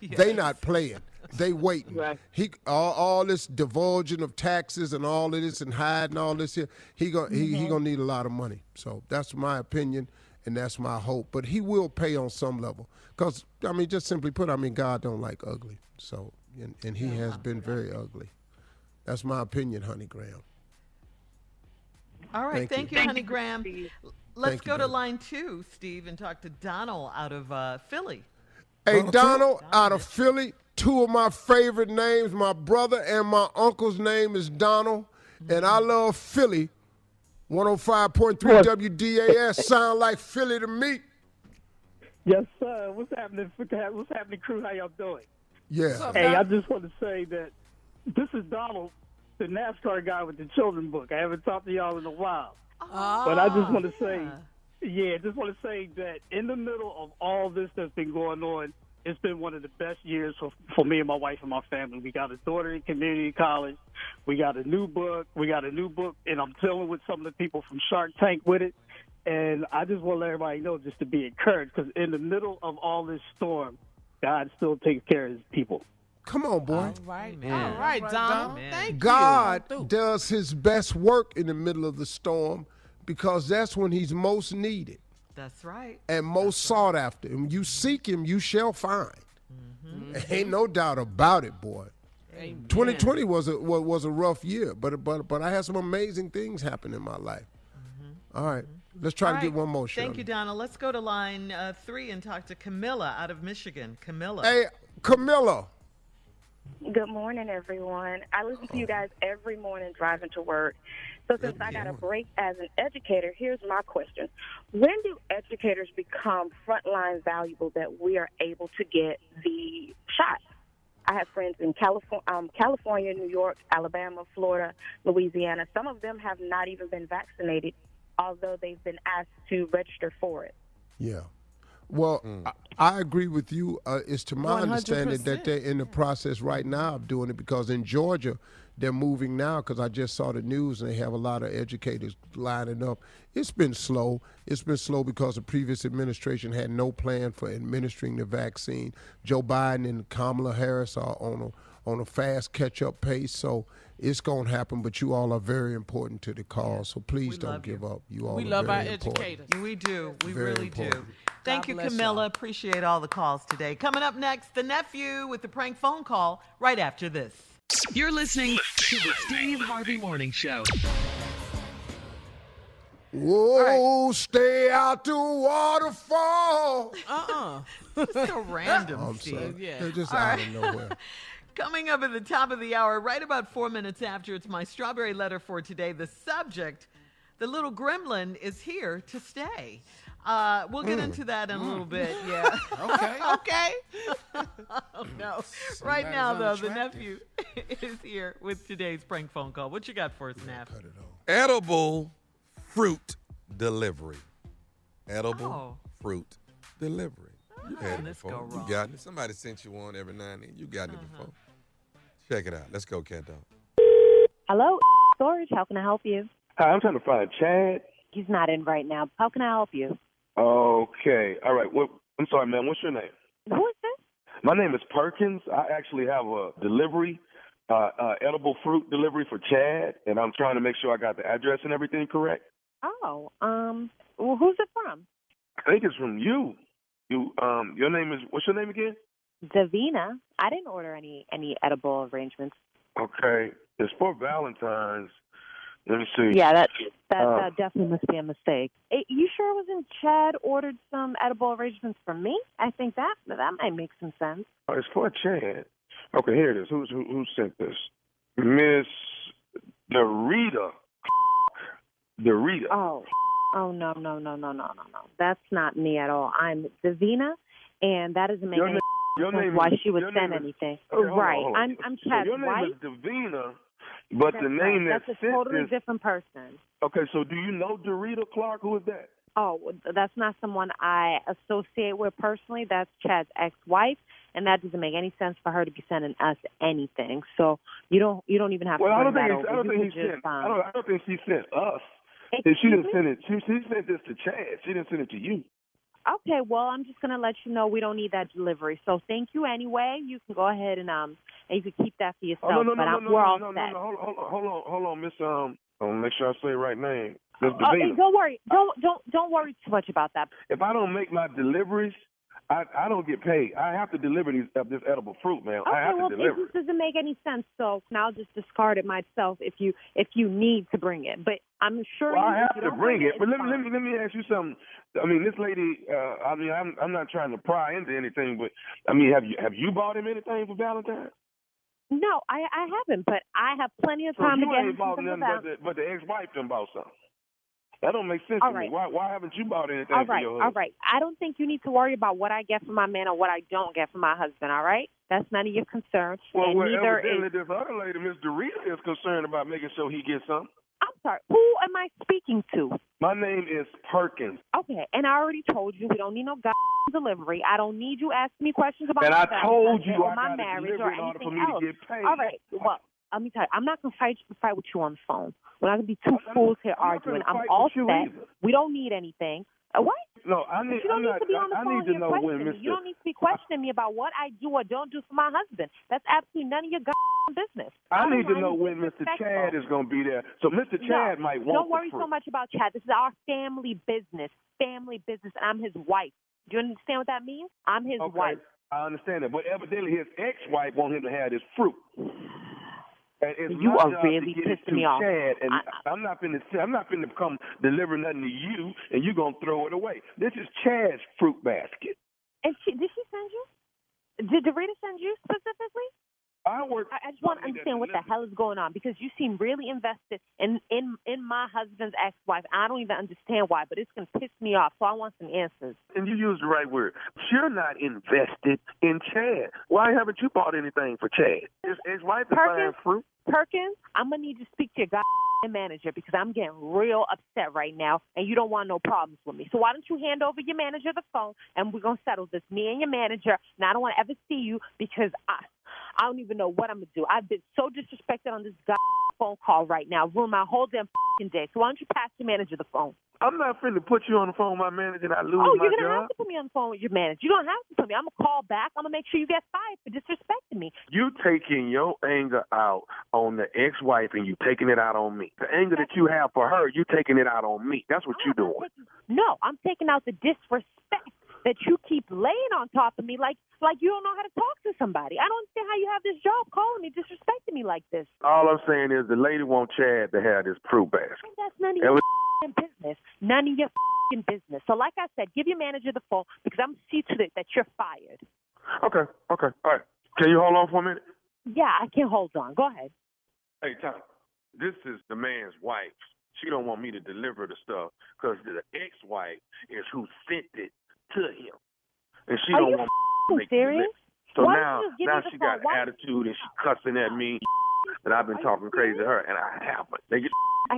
Yes. They not playing. They waiting. Right. All this divulging of taxes and all of this and hiding all this here. He gonna need a lot of money. So that's my opinion. And that's my hope. But he will pay on some level. Because, just simply put, God don't like ugly. So, and he has been very ugly. That's my opinion, Honey Graham. All right. Thank you, Honey Graham. Let's go to line 2, Steve, and talk to Donald out of Philly. Hey, Donald out of Philly. 2 of my favorite names. My brother and my uncle's name is Donald. And I love Philly. 105.3 WDAS, sound like Philly to me. Yes, sir. What's happening, crew? How y'all doing? Yeah. Hey, I just want to say that this is Donald, the NASCAR guy with the children book. I haven't talked to y'all in a while. But I just want to say, that in the middle of all this that's been going on, it's been one of the best years for me and my wife and my family. We got a daughter in community college. We got a new book. And I'm dealing with some of the people from Shark Tank with it. And I just want to let everybody know just to be encouraged, because in the middle of all this storm, God still takes care of his people. Come on, boy. All right, Donald. Thank you. God does his best work in the middle of the storm, because that's when he's most needed. That's right. And most sought after. And when you seek him, you shall find. Ain't no doubt about it, boy. Amen. 2020 was a rough year, but I had some amazing things happen in my life. All right. Let's try to get one more show. Thank you, Donald. Let's go to line 3 and talk to Camilla out of Michigan. Camilla. Hey, Camilla. Good morning, everyone. I listen to you guys every morning driving to work. So since I got a break as an educator, here's my question. When do educators become frontline valuable that we are able to get the shot? I have friends in California, New York, Alabama, Florida, Louisiana. Some of them have not even been vaccinated, although they've been asked to register for it. Yeah. Well, I agree with you. It's to my 100%. Understanding that they're in the process right now of doing it, because in Georgia, they're moving now, because I just saw the news and they have a lot of educators lining up. It's been slow. It's been slow because the previous administration had no plan for administering the vaccine. Joe Biden and Kamala Harris are on a fast catch-up pace, so it's going to happen, but you all are very important to the cause, so please don't give up. You all we are love very our important. educators. We do. We Very really important. do. Thank you, Camilla. Y'all. Appreciate all the calls today. Coming up next, the nephew with the prank phone call right after this. You're listening to the Steve Harvey Morning Show. Whoa, stay out the waterfall. So random, I'm Steve. sorry. Yeah. They're just All out right. of nowhere. Coming up at the top of the hour, right about 4 minutes after, it's my strawberry letter for today. The subject, the little gremlin, is here to stay. We'll get into that in a little bit. Yeah. Okay. Oh, no. Right now, though, the nephew is here with today's prank phone call. What you got for us, Nap? Edible fruit delivery. Edible fruit delivery. You had it before. You got it. Somebody sent you one every now and then. You got it before. Check it out. Let's go, Cat Dog. Hello, storage. How can I help you? Hi, I'm trying to find Chad. He's not in right now. How can I help you? Okay. All right. Well, I'm sorry, man. What's your name? Who is this? My name is Perkins. I actually have a delivery, edible fruit delivery for Chad, and I'm trying to make sure I got the address and everything correct. Oh, well, who's it from? I think it's from you. Your name is, what's your name again? Davina. I didn't order any edible arrangements. Okay. It's for Valentine's. Let me see. Yeah, that definitely must be a mistake. You sure it wasn't Chad ordered some edible arrangements for me? I think that might make some sense. Oh, it's for Chad. Okay, here it is. Who sent this? Miss Dorita. Dorita. Oh, no. That's not me at all. I'm Davina, and that doesn't make any sense why she would send anything. Okay, right. Hold on. I'm Chad's your name wife. is Davina, but the name that's that a sent totally this. different person. Okay, so do you know Dorita Clark? Who is that? Oh, that's not someone I associate with personally. That's Chad's ex-wife, and that doesn't make any sense for her to be sending us anything. So you don't even have to bring that over. I don't think she sent us. She didn't send it. She sent this to Chad. She didn't send it to you. Okay, well, I'm just gonna let you know we don't need that delivery. So thank you anyway. You can go ahead and you can keep that for yourself. We're all set. Hold on, Miss. I'm gonna make sure I say the right name. Hey, don't worry. Don't worry too much about that. If I don't make my deliveries, I don't get paid. I have to deliver this edible fruit, man. Okay, I have to deliver this doesn't make any sense. So I'll just discard it myself if you need to bring it. But I'm sure I have to bring it. But let me ask you something. I mean, this lady. I'm not trying to pry into anything, but I mean, have you bought him anything for Valentine's? No, I haven't. But I have plenty of time to get him something for Valentine's. But the ex-wife done bought something. That don't make sense to me. Why haven't you bought anything for your husband? All right. I don't think you need to worry about what I get for my man or what I don't get for my husband, all right? That's none of your concern. Well, neither evidently is... this other lady, Miss Dorita, is concerned about making sure he gets something. I'm sorry. Who am I speaking to? My name is Perkins. Okay, and I already told you we don't need no delivery. I don't need you asking me questions about my marriage or anything for me else. To get paid. All right, well, let me tell you, I'm not going to fight with you on the phone. We're not going to be two fools here arguing. I'm all set. Either. We don't need anything. What? No, you don't need to be on the phone here questioning me. You don't need to be questioning me about what I do or don't do for my husband. That's absolutely none of your business. I need to know when Mr. Chad is going to be there. So Mr. Chad might want Don't worry so much about Chad. This is our family business. Family business, and I'm his wife. Do you understand what that means? I'm his wife. I understand that. But evidently his ex-wife wants him to have this fruit. You are really pissing me off. Chad, and I'm not finna come deliver nothing to you, and you're gonna throw it away. This is Chad's fruit basket. And did she send you? Did Dorita send you specifically? I just want to understand what the hell is going on, because you seem really invested in my husband's ex-wife. I don't even understand why, but it's gonna piss me off. So I want some answers. And you used the right word. You're not invested in Chad. Why haven't you bought anything for Chad? His ex-wife is buying fruit. Perkins, I'm going to need you to speak to your manager, because I'm getting real upset right now, and you don't want no problems with me. So why don't you hand over your manager the phone, and we're going to settle this, me and your manager, and I don't want to ever see you, because I don't even know what I'm going to do. I've been so disrespected on this phone call right now. Ruined my whole damn day. So why don't you pass your manager the phone? I'm not finna put you on the phone with my manager and I lose my job. Oh, you're going to have to put me on the phone with your manager. You don't have to put me. I'm going to call back. I'm going to make sure you get fired for disrespecting me. You taking your anger out on the ex-wife and you taking it out on me. The anger that you have for her, you taking it out on me. That's what you're doing. No, I'm taking out the disrespect that you keep laying on top of me like you don't know how to talk to somebody. I don't understand how you have this job calling me, disrespecting me like this. All I'm saying is the lady wants Chad to have this fruit basket. And that's none of your business. None of your business. So like I said, give your manager the phone, because I'm going to see to it that you're fired. Okay. All right. Can you hold on for a minute? Yeah, I can hold on. Go ahead. Hey, Tom, this is the man's wife. she don't want me to deliver the stuff because the ex-wife is who sent it to him, and she don't want me to make it deliver. So now she got an attitude and she cussing at me, and I've been talking crazy to her, and I haven't. They get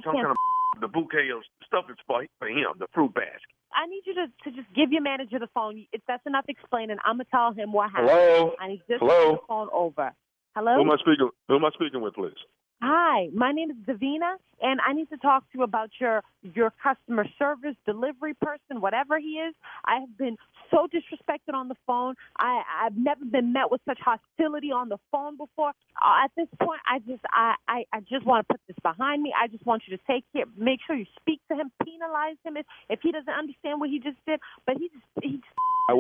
some kind of the bouquet of stuff is for him, the fruit basket. I need you to just give your manager the phone. If that's enough explaining, I'm gonna tell him what happened. Hello. I need just to get the phone over. Hello. Who am I speaking with, please? Hi, my name is Davina, and I need to talk to you about your customer service delivery person, whatever he is. I have been so disrespected on the phone. I've never been met with such hostility on the phone before. At this point, I just want to put this behind me. I just want you to take care, make sure you speak to him, penalize him if he doesn't understand what he just did. But he just I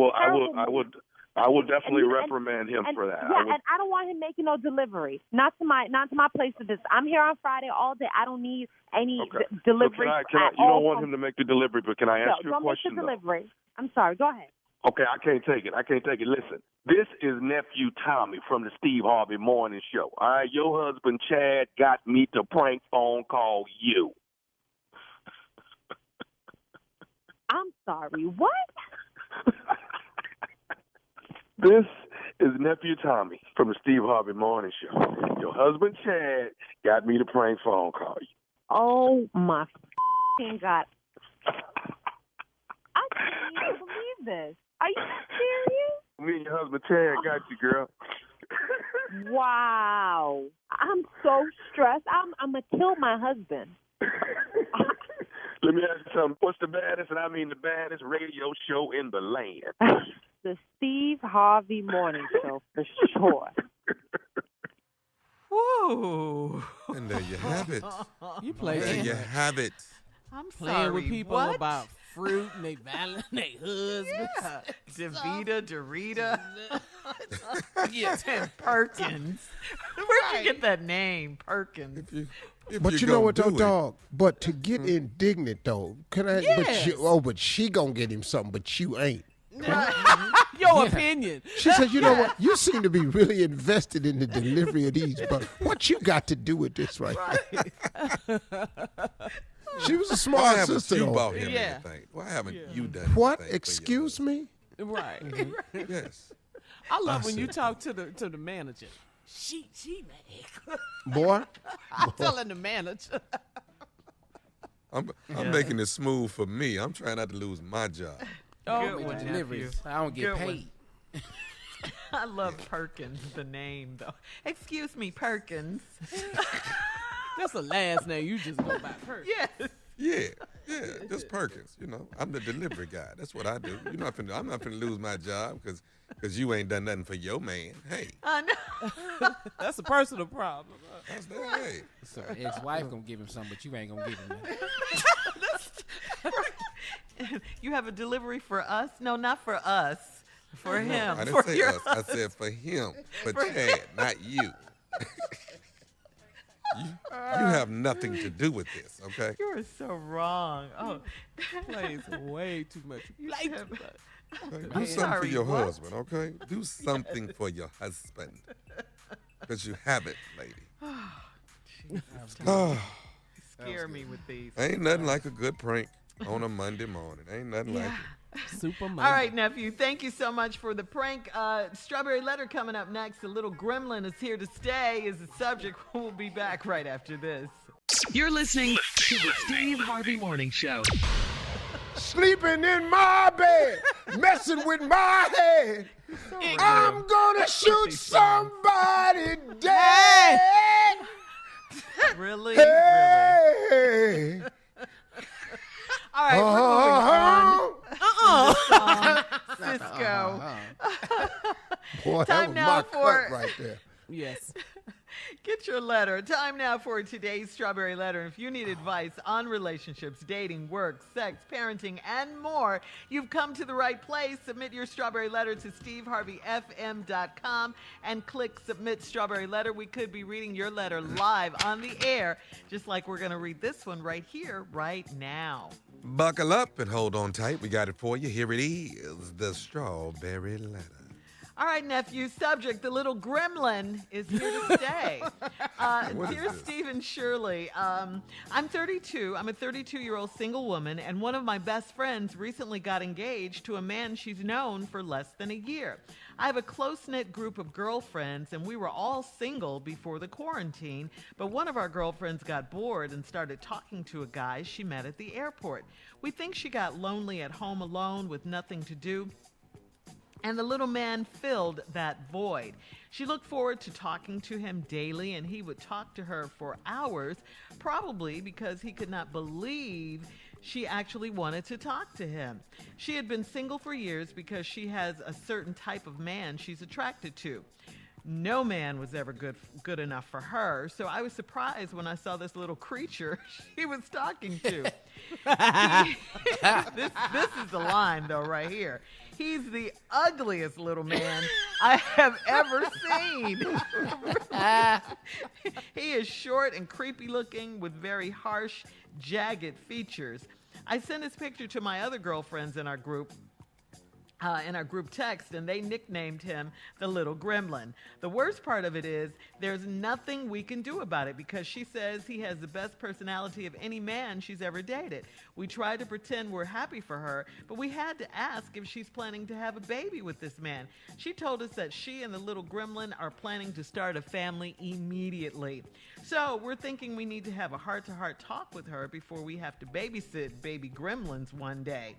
will definitely reprimand him for that. Yeah, and I don't want him making no delivery. Not to my place of business. I'm here on Friday all day. I don't need any delivery. So you don't want him to make the delivery, but can I ask you a question? Don't make the delivery. I'm sorry. Go ahead. Okay, I can't take it. Listen, this is nephew Tommy from the Steve Harvey Morning Show. All right, your husband Chad got me to prank phone call you. I'm sorry. What? This is nephew Tommy from the Steve Harvey Morning Show. Your husband Chad got me to prank phone call you. Oh my God! I can't even believe this. Are you serious? Me and your husband Chad got you, girl. Wow! I'm so stressed. I'm gonna kill my husband. Let me ask you something. What's the baddest, and I mean the baddest radio show in the land? The Steve Harvey Morning Show, for sure. Whoa. And there you have it. You play There you have it. I'm playing sorry, with people what? about fruit and they valent their husbands. Yeah. DeVita, Dorita. Yes. And Perkins. Where'd you get that name, Perkins? But you know what, though, dog? But to get indignant, though, can I? Yes. But she gonna get him something, but you ain't. Your opinion. She said, you know what? You seem to be really invested in the delivery of these, but what you got to do with this right here? She was a smart sister, you though. bought him anything? Why haven't you done What? anything Excuse me? Right. Yes. I love when you talk to the manager. She mad. Boy. I'm telling the manager. I'm making it smooth for me. I'm trying not to lose my job. Oh, with deliveries. I don't get paid. I love Perkins, the name, though. Excuse me, Perkins. That's a last name. You just go by Perkins. Yes. Yeah, just Perkins. You know, I'm the delivery guy. That's what I do. I'm not finna lose my job because you ain't done nothing for your man. Hey. I know. That's a personal problem. That's that. Hey. So ex-wife gonna give him something, but you ain't gonna give him that. You have a delivery for us? No, not for us. For him. I didn't say us. Husband. I said for him. For Chad, not you. You have nothing to do with this, okay? You are so wrong. Oh, plays way too much. You like too much. Okay, do something for your husband, okay? Do something for your husband. Because you have it, lady. Oh, scare me with these. Ain't nothing like a good prank on a Monday morning. Ain't nothing like it. Super Monday. All right, nephew. Thank you so much for the prank. Strawberry Letter coming up next. The little gremlin is here to stay is the subject. We'll be back right after this. You're listening to the Steve Harvey Morning Show. Sleeping in my bed, messing with my head. I'm gonna shoot somebody dead. Really? Hey. All right, we're moving on. Cisco. Boy, Time that was now my for cut right there. Yes. Get your letter. Time now for today's Strawberry Letter. If you need advice on relationships, dating, work, sex, parenting, and more, you've come to the right place. Submit your Strawberry Letter to steveharveyfm.com and click Submit Strawberry Letter. We could be reading your letter live on the air, just like we're going to read this one right here, right now. Buckle up and hold on tight. We got it for you. Here it is, the Strawberry Letter. All right, nephew. Subject: the little gremlin is here to stay. Dear Steve and Shirley, I'm 32. I'm a 32-year-old single woman, and one of my best friends recently got engaged to a man she's known for less than a year. I have a close-knit group of girlfriends, and we were all single before the quarantine, but one of our girlfriends got bored and started talking to a guy she met at the airport. We think she got lonely at home alone with nothing to do, and the little man filled that void. She looked forward to talking to him daily, and he would talk to her for hours, probably because he could not believe she actually wanted to talk to him. She had been single for years because she has a certain type of man she's attracted to. No man was ever good enough for her, so I was surprised when I saw this little creature she was talking to. This is the line, though, right here. He's the ugliest little man I have ever seen. He is short and creepy looking with very harsh, jagged features. I sent his picture to my other girlfriends in our group text, and they nicknamed him the little gremlin. The worst part of it is there's nothing we can do about it because she says he has the best personality of any man she's ever dated. We tried to pretend we're happy for her, but we had to ask if she's planning to have a baby with this man. She told us that she and the little gremlin are planning to start a family immediately. So we're thinking we need to have a heart-to-heart talk with her before we have to babysit baby gremlins one day.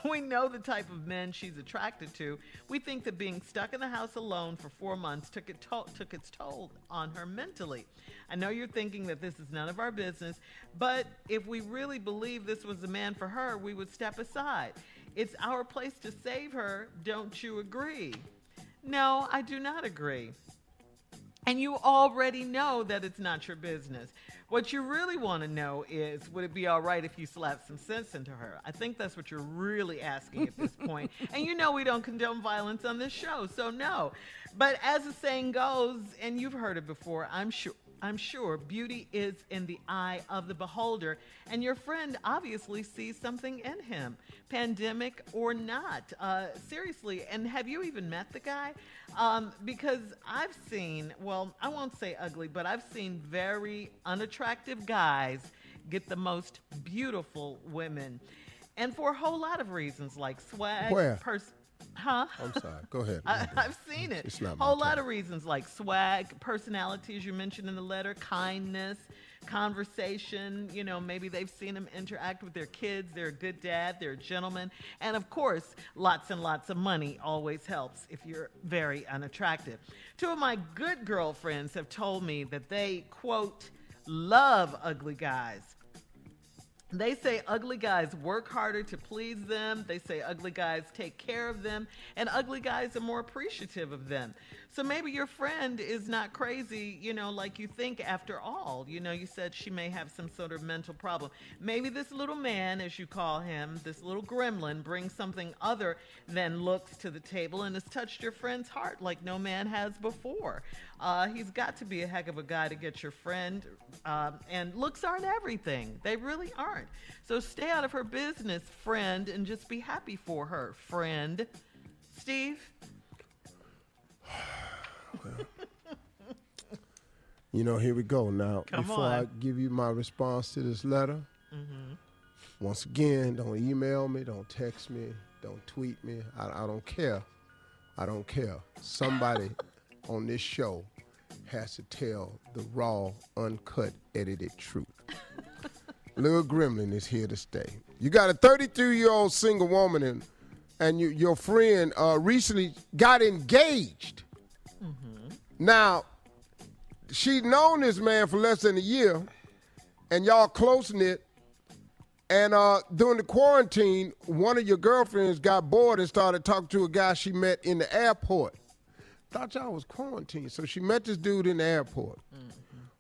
We know the type of men she's attracted to. We think that being stuck in the house alone for 4 months took its toll on her mentally. I know you're thinking that this is none of our business, but if we really believe this was the man for her, we would step aside. It's our place to save her. Don't you agree? No, I do not agree. And you already know that it's not your business. What you really want to know is, would it be all right if you slapped some sense into her? I think that's what you're really asking at this point. And you know we don't condone violence on this show, so no. But as the saying goes, and you've heard it before, I'm sure beauty is in the eye of the beholder, and your friend obviously sees something in him, pandemic or not. Seriously, and have you even met the guy? Because I've seen, well, I won't say ugly, but I've seen very unattractive guys get the most beautiful women. And for a whole lot of reasons, like swag. Where? Huh? I'm sorry. Go ahead. I've seen it. It's not a whole lot of reasons like swag, personality, as you mentioned in the letter, kindness, conversation. You know, maybe they've seen him interact with their kids. They're a good dad. They're a gentleman. And of course, lots and lots of money always helps if you're very unattractive. Two of my good girlfriends have told me that they, quote, love ugly guys. They say ugly guys work harder to please them. They say ugly guys take care of them. And ugly guys are more appreciative of them. So maybe your friend is not crazy, you know, like you think after all. You know, you said she may have some sort of mental problem. Maybe this little man, as you call him, this little gremlin, brings something other than looks to the table and has touched your friend's heart like no man has before. He's got to be a heck of a guy to get your friend. And looks aren't everything. They really aren't. So stay out of her business, friend, and just be happy for her, friend. Steve? You know, here we go. Now, Come before on. I give you my response to this letter, once again, don't email me, don't text me, don't tweet me. I don't care. I don't care. Somebody on this show has to tell the raw, uncut, edited truth. Little Gremlin is here to stay. You got a 32-year-old single woman and your friend recently got engaged. Now, she's known this man for less than a year, and y'all close-knit, and during the quarantine, one of your girlfriends got bored and started talking to a guy she met in the airport. Thought y'all was quarantined, so she met this dude in the airport.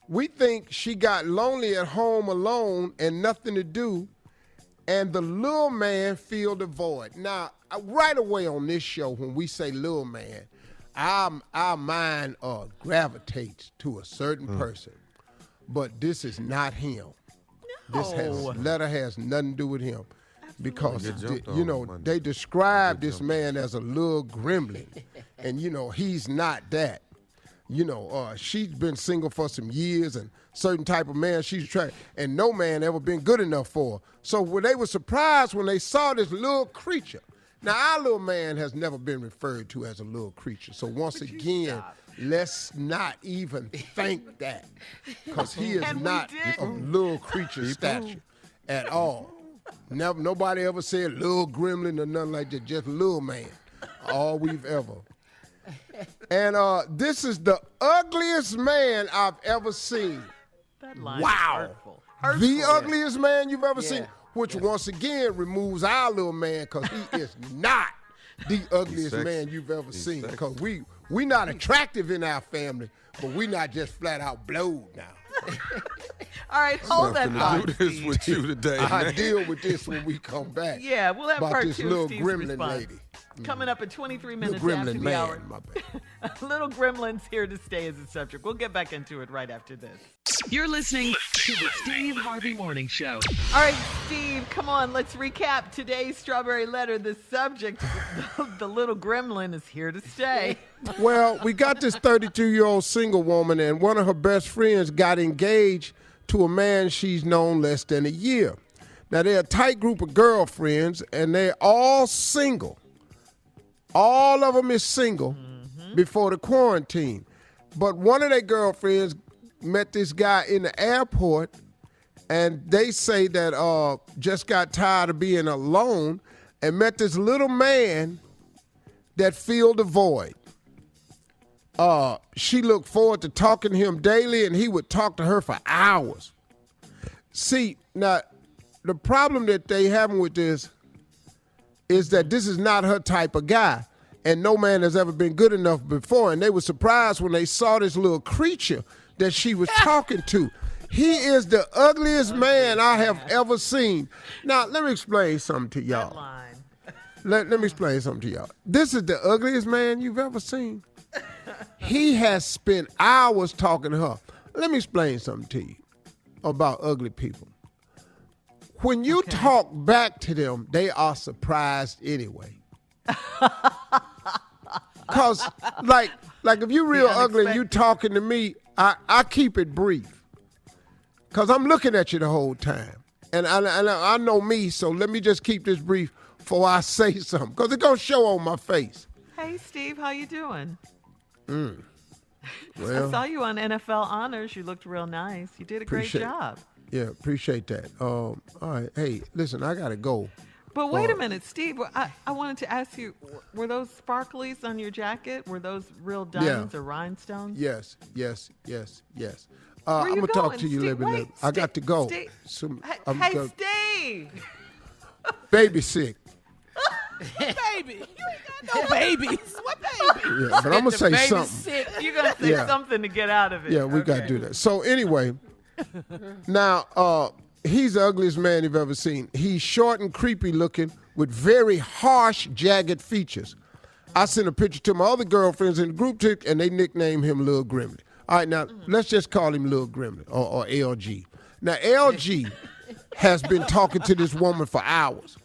We think she got lonely at home alone and nothing to do, and the little man filled the void. Now, right away on this show, when we say little man, our mind gravitates to a certain person, but this is not him. No. This letter has nothing to do with him. because they describe this man as a little gremlin, and he's not that. She's been single for some years, and certain type of man she's trying, and no man ever been good enough for her. So when they were surprised when they saw this little creature. Now, our little man has never been referred to as a little creature. So once again, let's not even think that, because he is not a little creature stature at all. Never, nobody ever said little gremlin or nothing like that, just little man. All we've ever. And this is the ugliest man I've ever seen. That line wow. Is hurtful. The ugliest man you've ever seen, which once again removes our little man, because he is not the ugliest man you've ever seen. Because we not attractive in our family, but we not just flat out blowed now. All right, hold that thought. Do this with you today. I deal with this when we come back. Yeah, we'll have about part this two little of Steve's gremlin response. lady. Coming up at 23 minutes little after gremlin the man, hour. my bad. Little gremlins here to stay as a subject. We'll get back into it right after this. You're listening to the Steve Harvey Morning Show. All right, Steve, come on. Let's recap today's Strawberry Letter. The subject, the little gremlin, is here to stay. Well, we got this 32-year-old single woman, and one of her best friends got engaged to a man she's known less than a year. Now, they're a tight group of girlfriends, and they're all single. All of them is single before the quarantine. But one of their girlfriends met this guy in the airport, and they say that just got tired of being alone and met this little man that filled the void. She looked forward to talking to him daily, and he would talk to her for hours. See, now, the problem that they having with this is that this is not her type of guy, and no man has ever been good enough before, and they were surprised when they saw this little creature that she was talking to. He is the ugliest man I have ever seen. Now, let me explain something to y'all. Let me explain something to y'all. This is the ugliest man you've ever seen. He has spent hours talking to her. Let me explain something to you about ugly people. When you talk back to them, they are surprised anyway. Because, like if you real ugly and you talking to me, I keep it brief. Because I'm looking at you the whole time. And I know me, so let me just keep this brief before I say something. Because it's going to show on my face. Hey, Steve, how you doing? Well, I saw you on NFL Honors. You looked real nice. You did a great job. Yeah, appreciate that. All right. Hey, listen, I got to go. But wait a minute, Steve. I wanted to ask you, were those sparklies on your jacket? Were those real diamonds or rhinestones? Yes. I'm going to talk to you a little bit later. I got to go. Steve. Steve! Baby sick. Baby, you ain't got no babies. What baby? Yeah, but I'm going to say something. You're going to say something to get out of it. Yeah, we got to do that. So anyway, now he's the ugliest man you've ever seen. He's short and creepy looking with very harsh, jagged features. I sent a picture to my other girlfriends in the group and they nicknamed him Lil Gremlin. All right, now let's just call him Lil Gremlin or LG. Now LG has been talking to this woman for hours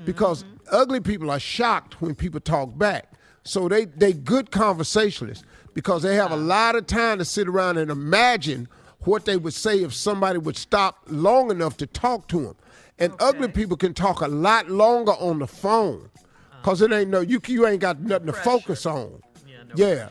because ugly people are shocked when people talk back. So they good conversationalists because they have a lot of time to sit around and imagine what they would say if somebody would stop long enough to talk to them. And ugly people can talk a lot longer on the phone because it ain't you ain't got nothing to focus on. Yeah.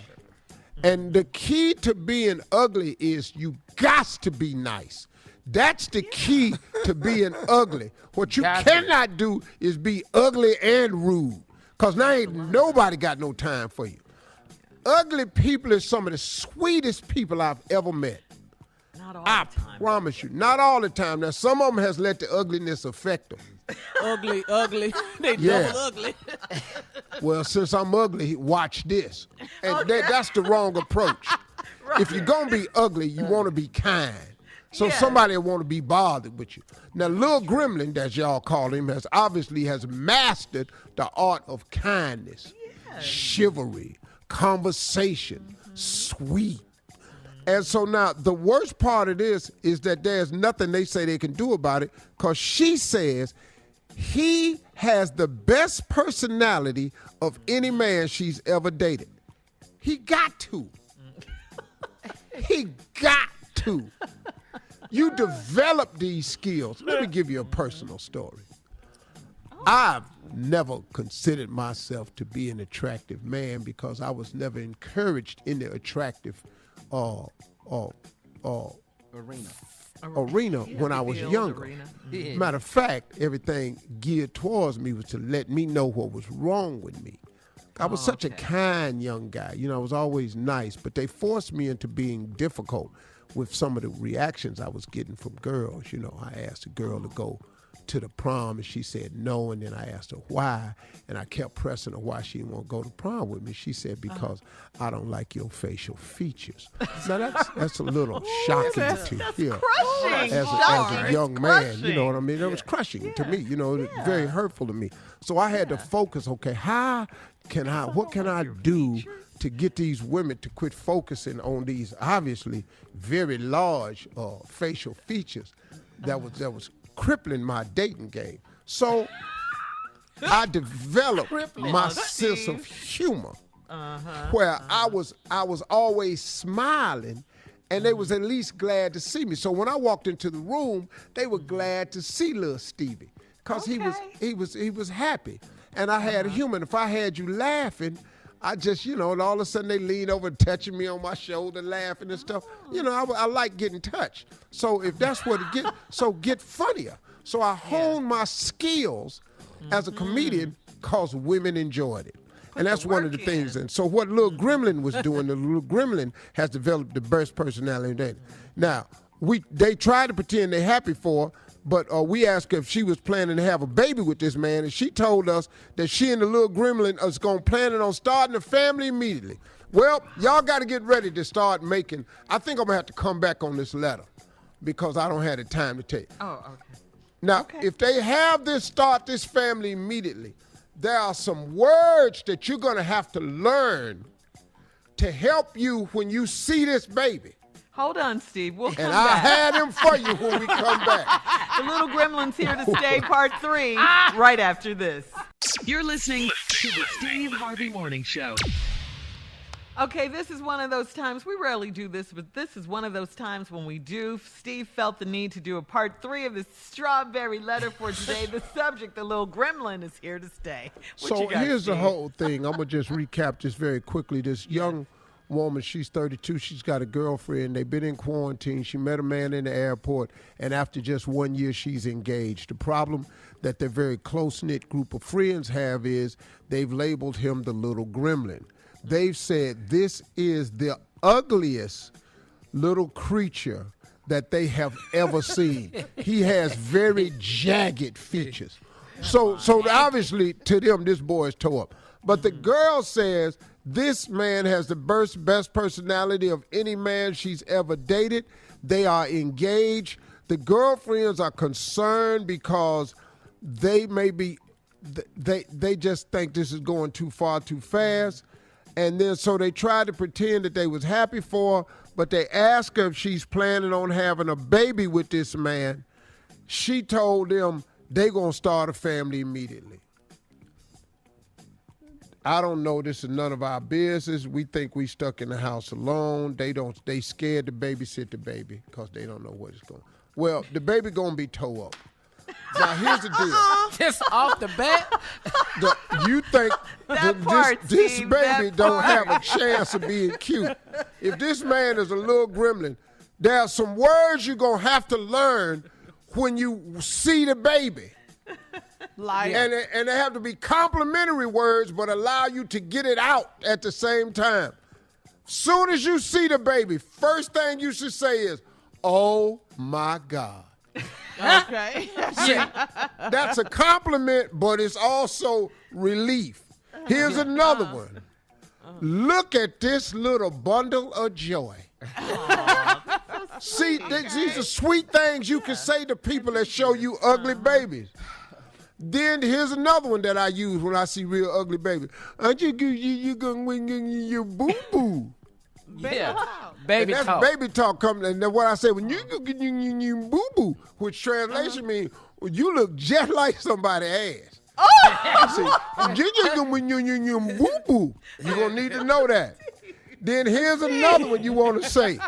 And the key to being ugly is you got to be nice. That's the key to being ugly. What you cannot do is be ugly and rude because now ain't nobody got no time for you. Ugly people is some of the sweetest people I've ever met. I promise you. Not all the time. Now, some of them has let the ugliness affect them. Ugly. They double ugly. Well, since I'm ugly, watch this. And that's the wrong approach. Right. If you're going to be ugly, you want to be kind. So somebody will want to be bothered with you. Now, Lil Gremlin, as y'all call him, has mastered the art of kindness, chivalry, conversation, sweet. And so now the worst part of this is that there's nothing they say they can do about it because she says He has the best personality of any man she's ever dated. He got to. He got to. You develop these skills. Let me give you a personal story. I've never considered myself to be an attractive man because I was never encouraged in the attractive arena when I was younger. Matter of fact, everything geared towards me was to let me know what was wrong with me. I was such a kind young guy. You know, I was always nice, but they forced me into being difficult with some of the reactions I was getting from girls. You know, I asked a girl to go to the prom and she said no, and then I asked her why, and I kept pressing her why she didn't want to go to prom with me. She said, because I don't like your facial features. Now that's a little shocking to hear as a young man. You know what I mean? It was crushing to me. You know, it was very hurtful to me. So I had to focus. Okay, what can I do to get these women to quit focusing on these obviously very large facial features that was crippling my dating game. So I developed my sense of humor, where I was always smiling, and they was at least glad to see me. So when I walked into the room, they were glad to see little Stevie, because he was happy, and I had humor. And if I had you laughing, I just, and all of a sudden they lean over touching me on my shoulder, laughing and stuff. I like getting touched. So if that's what it gets, so get funnier. So I honed my skills as a comedian because women enjoyed it. And that's one of the things. And so what Little Gremlin was doing, the Little Gremlin has developed the best personality in dating. Now, they tried to pretend they're happy for her, but we asked her if she was planning to have a baby with this man, and she told us that she and the Little Gremlin is planning on starting a family immediately. Well, y'all got to get ready to start making. I think I'm going to have to come back on this letter because I don't have the time to tell you. Oh, okay. Now, if they have start this family immediately, there are some words that you're going to have to learn to help you when you see this baby. Hold on, Steve. We'll come and back. I'll have them for you when we come back. The Little Gremlin's here to stay, part 3, right after this. You're listening to the Steve Harvey Morning Show. Okay, this is one of those times, we rarely do this, but this is one of those times when we do. Steve felt the need to do a part 3 of this strawberry letter for today. The subject, the Little Gremlin, is here to stay. So here's the whole thing. I'm going to just recap this very quickly. This young woman, she's 32, she's got a girlfriend. They've been in quarantine. She met a man in the airport, and after just 1 year, she's engaged. The problem that their very close-knit group of friends have is they've labeled him the Little Gremlin. They've said this is the ugliest little creature that they have ever seen. He has very jagged features. So obviously to them, this boy is tore up. But the girl says this man has the best personality of any man she's ever dated. They are engaged. The girlfriends are concerned because they just think this is going too far too fast. And then so they tried to pretend that they was happy for her, but they asked her if she's planning on having a baby with this man. She told them they gonna start a family immediately. I don't know. This is none of our business. We think we stuck in the house alone. They scared to babysit the baby because they don't know what it's going. Well, the baby gonna be tore up. Now here's the deal. Just off the bat, you think this baby don't have a chance of being cute? If this man is a little gremlin, there are some words you're gonna have to learn when you see the baby. And they have to be complimentary words, but allow you to get it out at the same time. Soon as you see the baby, first thing you should say is, "Oh my God." Okay. See, that's a compliment, but it's also relief. Here's another one. Look at this little bundle of joy. See, these are sweet things you can say to people that show you ugly babies. Then here's another one that I use when I see real ugly babies. Aren't you gonna wing your boo-boo? Baby that's talk. Baby talk coming. And then what I say, when you boo boo, which translation means you look just like somebody's ass. I see, you boo boo. You're going to need to know that. Then here's another one you want to say.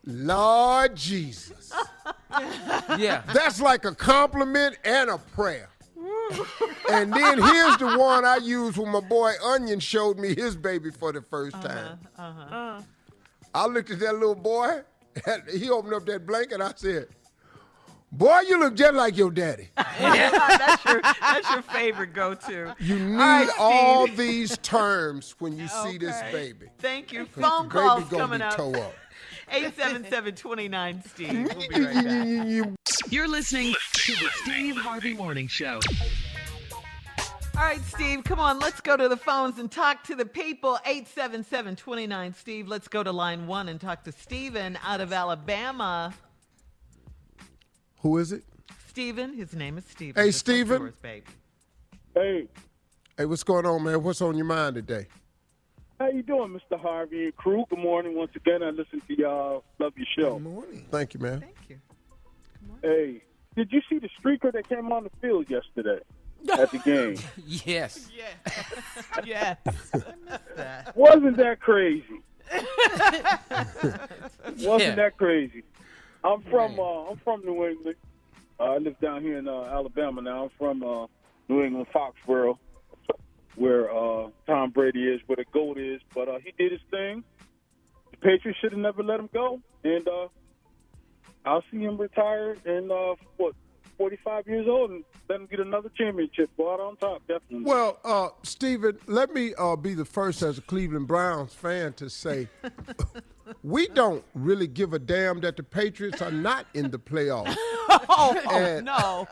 Lord Jesus. Yeah. That's like a compliment and a prayer. And then here's the one I used when my boy Onion showed me his baby for the first time. I looked at that little boy, and he opened up that blanket, I said, boy, you look just like your daddy. That's your favorite go-to. You need all these terms when you see this baby. Thank you. Phone calls coming up. 877-29-STEVE. We'll be right back. You're listening to the Steve Harvey Morning Show. All right, Steve, come on. Let's go to the phones and talk to the people. 877-29-STEVE. Let's go to line 1 and talk to Stephen out of Alabama. Who is it? Stephen. His name is Stephen. Hey, Stephen. Yours, baby. Hey. Hey, what's going on, man? What's on your mind today? How you doing, Mr. Harvey and crew? Good morning once again. I listen to y'all. Love your show. Good morning. Thank you, man. Thank you. Hey, did you see the streaker that came on the field yesterday at the game? Yes. Yes. Wasn't that crazy? Wasn't that crazy? I'm from New England. I live down here in Alabama now. I'm from New England, Foxborough, where Tom Brady is, where the GOAT is. But he did his thing. The Patriots should have never let him go. And I'll see him retire in, 45 years old and let him get another championship. Go out on top, definitely. Well, Stephen, let me be the first as a Cleveland Browns fan to say we don't really give a damn that the Patriots are not in the playoffs. No.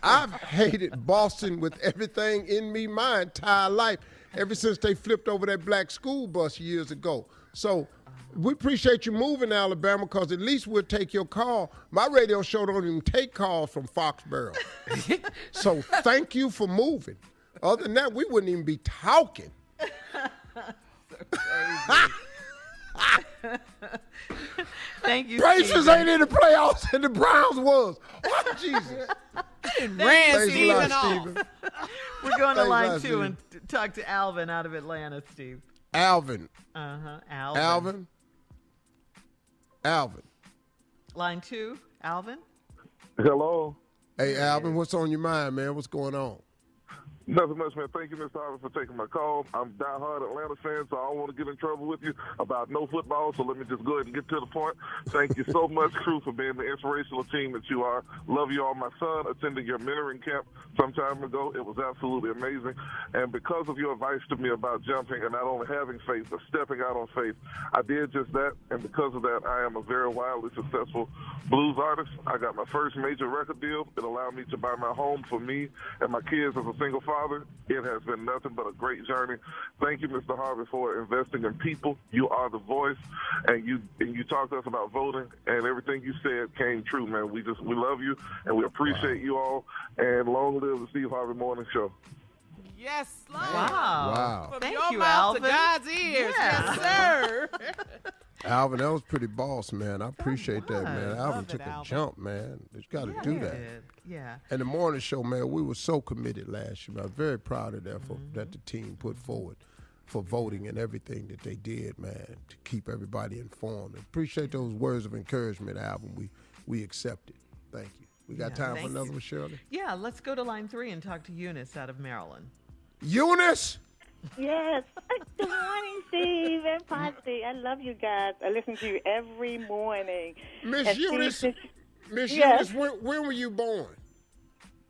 I've hated Boston with everything in me my entire life, ever since they flipped over that black school bus years ago. So we appreciate you moving to Alabama because at least we'll take your call. My radio show don't even take calls from Foxborough. So thank you for moving. Other than that, we wouldn't even be talking. Thank you, Pacers ain't in the playoffs and the Browns was. Oh, Jesus. Ran Stephen off. We're going to line 2 and talk to Alvin out of Atlanta, Steve. Alvin. Alvin. Alvin. Line 2, Alvin. Hello. Hey, Alvin, what's on your mind, man? What's going on? Nothing much, man. Thank you, Mr. Harvey, for taking my call. I'm a diehard Atlanta fan, so I don't want to get in trouble with you about no football, so let me just go ahead and get to the point. Thank you so much, crew, for being the inspirational team that you are. Love you all. My son attended your mentoring camp some time ago. It was absolutely amazing. And because of your advice to me about jumping and not only having faith, but stepping out on faith, I did just that. And because of that, I am a very wildly successful blues artist. I got my first major record deal. It allowed me to buy my home for me and my kids as a single father. It has been nothing but a great journey. Thank you, Mr. Harvey, for investing in people. You are the voice, and you talked to us about voting, and everything you said came true, man. We love you, and we appreciate you all, and long live the Steve Harvey Morning Show. Yes, Lord. Wow. From Thank your you, mouth Alvin. to God's ears. Yeah. Yes, sir. Alvin, that was pretty boss, man. I appreciate that, man. Alvin Love took it, a Alvin. jump, man. You got to do that. Yeah. And the morning show, man, we were so committed last year. I'm very proud of that that the team put forward for voting and everything that they did, man, to keep everybody informed. Appreciate those words of encouragement, Alvin. We accept it. Thank you. We got time for another one, Shirley? Yeah, let's go to line 3 and talk to Eunice out of Maryland. Eunice! Yes. Good morning, Steve and Posse. I love you guys. I listen to you every morning. Miss Eunice, Yes. when were you born?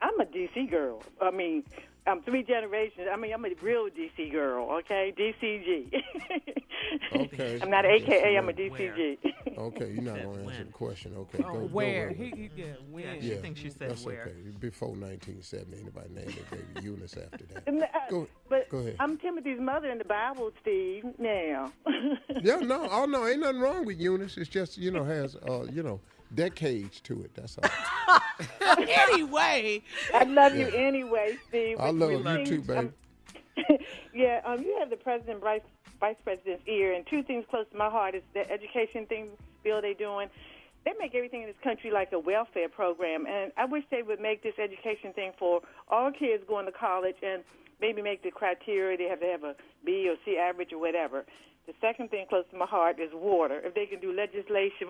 I'm a D.C. girl. I mean, I'm 3 generations. I mean, I'm a real D.C. girl, okay? DCG. Okay. I'm not AKA, I'm a DCG. Okay, you're not going to answer the question. Okay, Oh, go. where? Go when? Yeah, she thinks you said that's where. okay. Before 1970, anybody named their baby Eunice after that. But Go ahead. I'm Timothy's mother in the Bible, Steve, now. Yeah, no, ain't nothing wrong with Eunice. It's just, has, decades to it. That's all. Anyway. I love you anyway, Steve. I love you too, baby. Yeah, you had the President Bryce Vice President's ear, and two things close to my heart is the education bill they're doing. They make everything in this country like a welfare program, and I wish they would make this education thing for all kids going to college and maybe make the criteria they have to have a B or C average or whatever. The second thing close to my heart is water. If they can do legislation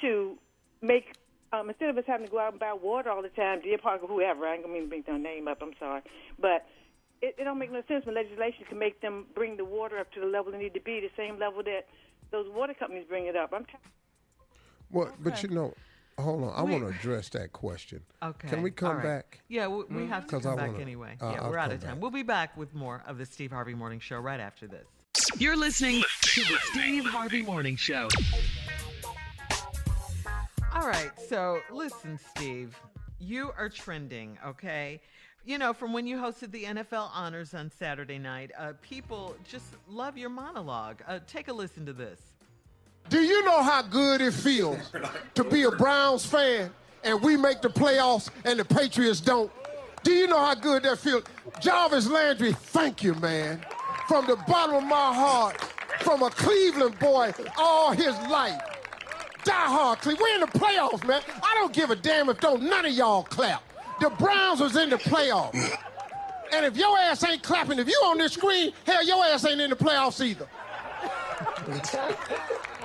to make, instead of us having to go out and buy water all the time, Deer Park or whoever, I ain't going to bring their name up, I'm sorry, but it don't make no sense when legislation can make them bring the water up to the level they need to be, the same level that those water companies bring it up. Well, but hold on. I want to address that question. Okay. Can we come back? Yeah, we have to come back anyway. I'll we're out of come time. back. We'll be back with more of the Steve Harvey Morning Show right after this. You're listening to the Steve Harvey Morning Show. All right, so listen, Steve, you are trending, okay? You know, from when you hosted the NFL Honors on Saturday night, people just love your monologue. Take a listen to this. Do you know how good it feels to be a Browns fan and we make the playoffs and the Patriots don't? Do you know how good that feels? Jarvis Landry, thank you, man. From the bottom of my heart, from a Cleveland boy all his life. Die hard, Cleveland. We're in the playoffs, man. I don't give a damn if none of y'all clap. The Browns was in the playoffs. And if your ass ain't clapping, if you on this screen, hell, your ass ain't in the playoffs either.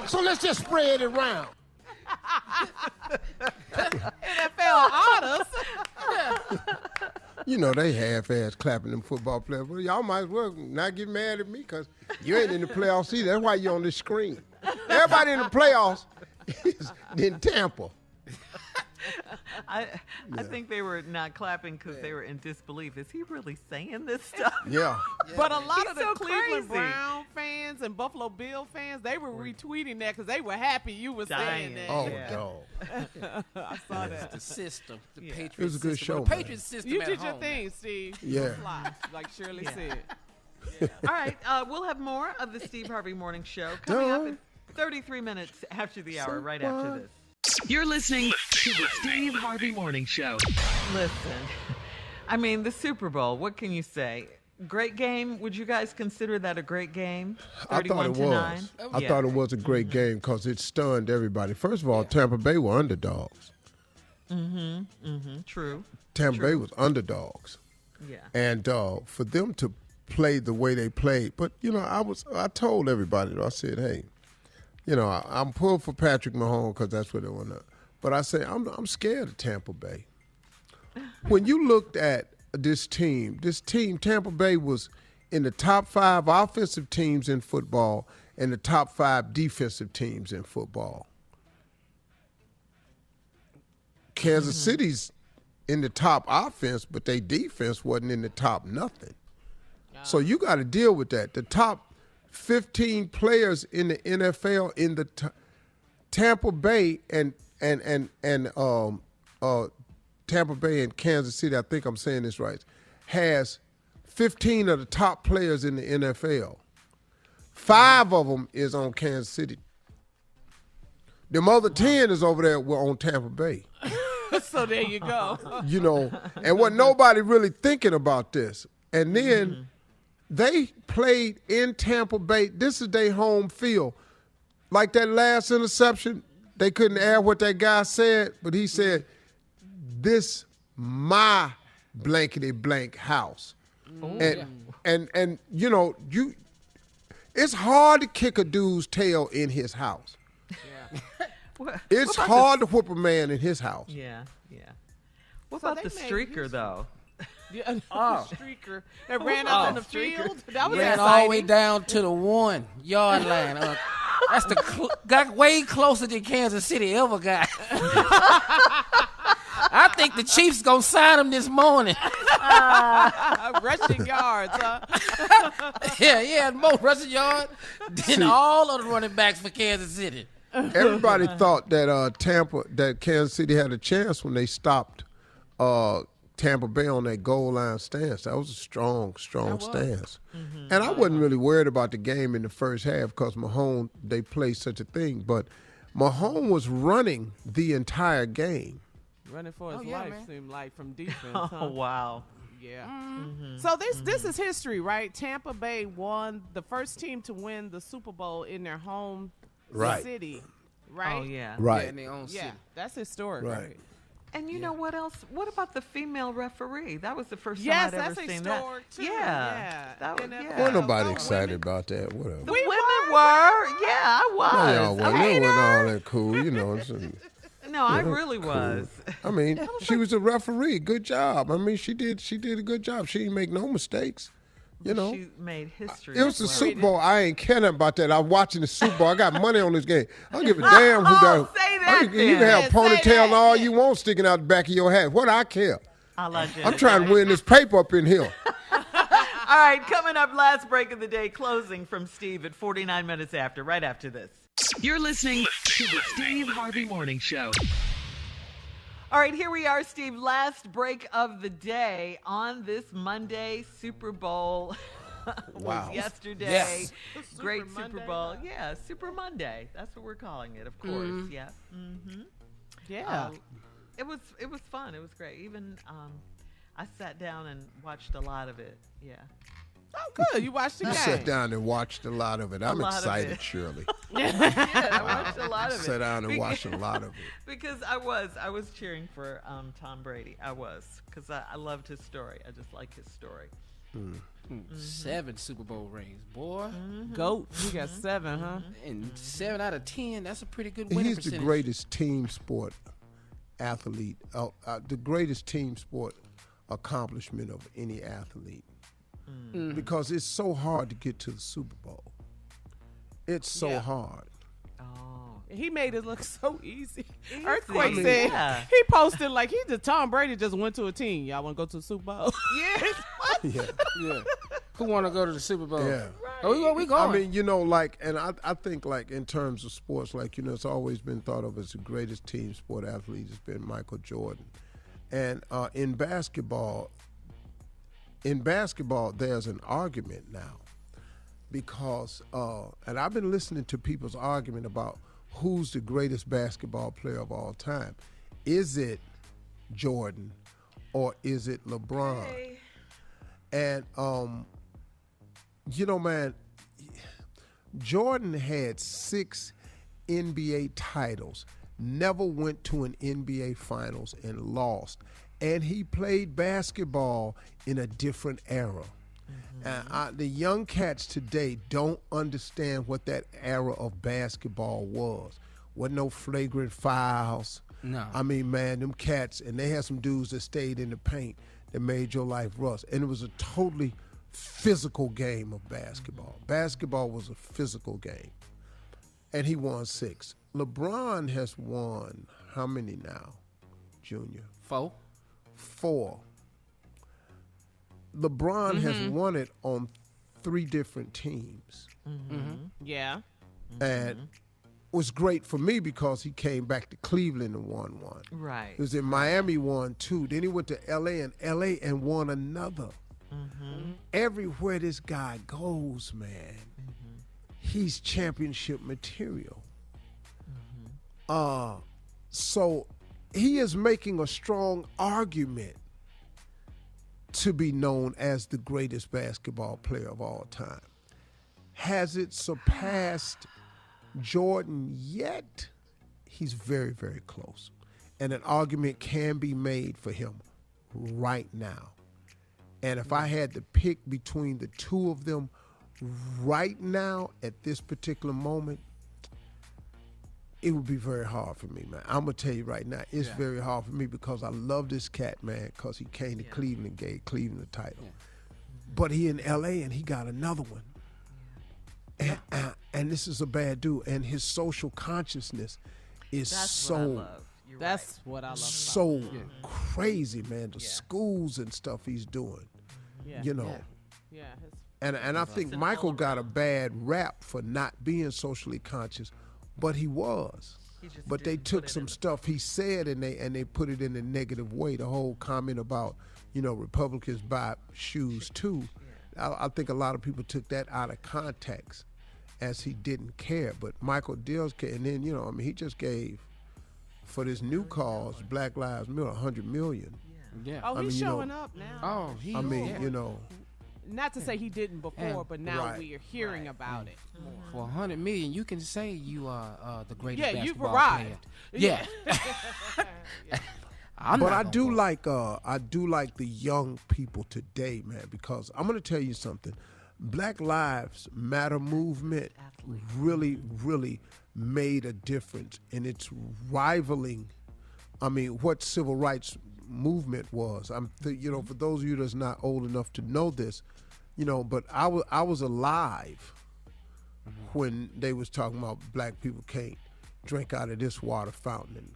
So let's just spread it around. NFL honors. You know, they half-ass clapping them football players. Well, y'all might as well not get mad at me because you ain't in the playoffs either. That's why you're on this screen. Everybody in the playoffs is in Tampa. I think they were not clapping because they were in disbelief. Is he really saying this stuff? Yeah. But a lot of the so Cleveland crazy. Brown fans and Buffalo Bill fans, they were retweeting that because they were happy you were saying that. Oh, Yeah. dog. I saw that. The system, the Yeah. Patriots. It was a good system. show, Well, the man. Patriots system You at did your home. thing, Steve. Yeah. You fly, like Shirley said. All right, we'll have more of the Steve Harvey Morning Show coming up in 33 minutes after the hour, right after this. You're listening to the Steve Harvey Morning Show. Listen, I mean, the Super Bowl, what can you say? Great game. Would you guys consider that a great game? I thought it was. 31-9? I thought it was a great game because it stunned everybody. First of all, Tampa Bay were underdogs. True. Tampa Bay was underdogs. Yeah. And for them to play the way they played, but, you know, I told everybody, I said, hey, you know, I'm pulled for Patrick Mahomes because that's what they want to. But I say I'm scared of Tampa Bay. When you looked at this team, Tampa Bay was in the top 5 offensive teams in football and the top 5 defensive teams in football. Kansas City's in the top offense, but their defense wasn't in the top nothing. So you got to deal with that. The top 15 players in the NFL in the Tampa Bay and Tampa Bay and Kansas City, I think I'm saying this right, has 15 of the top players in the NFL. 5 of them is on Kansas City. Them other 10 is over there on Tampa Bay. So there you go. You know, and what nobody really thinking about this. And then they played in Tampa Bay. This is their home field. Like that last interception, they couldn't air what that guy said, but he said, this my blankety blank house. And you know, it's hard to kick a dude's tail in his house. It's hard to whip a man in his house. Yeah. What about the streaker, though? The streaker that ran out on the field. That was ran exciting. all the way down to the 1 yard line. That's got way closer than Kansas City ever got. I think the Chiefs gonna sign him this morning. Rushing yards, huh? Yeah, more rushing yards than all of the running backs for Kansas City. Everybody thought that Kansas City had a chance when they stopped Tampa Bay on that goal line stance. That was a strong stance. And I wasn't really worried about the game in the first half because Mahomes, they played such a thing. But Mahomes was running the entire game. Running for his life, seemed like, from defense. Oh, wow. Yeah. So this is history, right? Tampa Bay won the first team to win the Super Bowl in their home city, right? Oh, yeah. Right. Yeah, in their own city. Yeah, that's historic. Right. And you know what else? What about the female referee? That was the first time Yes, I'd ever that's seen that. historic too. Yeah. That was, NFL. yeah. Wasn't nobody excited about that. Whatever. The women were. Yeah, I was. No, y'all wasn't. I It wasn't all that cool, you know. No, I really was. I mean, she was a referee. Good job. I mean, she did a good job. She didn't make no mistakes. You know, She made history. it was the as well. Super Bowl. I ain't caring about that. I'm watching the Super Bowl. I got money on this game. I don't give a damn who that. Say that You can have then. ponytail all you want sticking out the back of your hat. What I care. I'm trying to win this paper up in here. All right, coming up, last break of the day, closing from Steve at 49 minutes after, right after this. You're listening to the Steve Harvey Morning Show. All right, here we are, Steve. Last break of the day on this Monday. Super Bowl Wow. was yesterday. Yes. Great Super Super Monday, Bowl. huh? Yeah, Super Monday. That's what we're calling it, of course. Yeah. Yeah. It was fun. It was great. Even I sat down and watched a lot of it. Yeah. Oh, good. You watched the You game. sat down and watched a lot of it. I'm lot of excited, it. Shirley. Yeah, I watched a lot of it. Sat down and watched a lot of it. Because I was cheering for Tom Brady. I was, because I loved his story. I just like his story. 7 Super Bowl rings, boy. GOAT. You got 7, huh? And 7 out of 10, that's a pretty good winning He's percentage. the greatest team sport athlete, the greatest team sport accomplishment of any athlete. Because it's so hard to get to the Super Bowl. It's so hard. He made it look so easy. Easy. Earthquake I mean, said yeah. he posted like Tom Brady just went to a team. Y'all want to go to the Super Bowl? Yeah. Yeah. Who want to go to the Super Bowl? Yeah. Oh, we going. I mean, you know, like, and I think, like, in terms of sports, like, you know, it's always been thought of as the greatest team sport athlete has been Michael Jordan. And in basketball, there's an argument now because, and I've been listening to people's argument about who's the greatest basketball player of all time. Is it Jordan or is it LeBron? Hey. And, you know, man, Jordan had 6 NBA titles, never went to an NBA Finals and lost. And he played basketball in a different era. The young cats today don't understand what that era of basketball was. Wasn't no flagrant fouls. No. I mean, man, them cats, and they had some dudes that stayed in the paint that made your life rough. And it was a totally physical game of basketball. Basketball was a physical game. And he won 6. LeBron has won how many now, Junior? 4. 4. LeBron has won it on 3 different teams. Yeah. And was great for me because he came back to Cleveland and won one. Right. He was in Miami, won 2. Then he went to L.A. and won another. Everywhere this guy goes, man, he's championship material. So he is making a strong argument to be known as the greatest basketball player of all time. Has it surpassed Jordan yet? He's very, very close. And an argument can be made for him right now. And if I had to pick between the two of them right now at this particular moment, it would be very hard for me, man. I'm going to tell you right now, it's very hard for me because I love this cat, man, because he came to Cleveland and gave Cleveland the title. But he in L.A. and he got another one. And this is a bad dude. And his social consciousness is That's what I love. so crazy, man. The schools and stuff he's doing, you know. Yeah. And I think Michael got a bad rap for not being socially conscious, but he was. But they took some stuff he said and they put it in a negative way. The whole comment about, you know, Republicans buy shoes too. I think a lot of people took that out of context as he didn't care. But Michael does care. And then, you know, I mean, he just gave, for this new cause, Black Lives Matter, $100 million. Yeah. Oh, he's showing up now. Oh, I mean, you know. Not to say he didn't before, but now Right. we are hearing about it more. For $100 million, you can say you are the greatest Yeah, you've basketball arrived. player. Yeah. But I do like the young people today, man, because I'm going to tell you something. Black Lives Matter movement really, really made a difference, and it's rivaling, what civil rights movement was. For those of you that's not old enough to know this, but I was alive when they was talking about black people can't drink out of this water fountain, and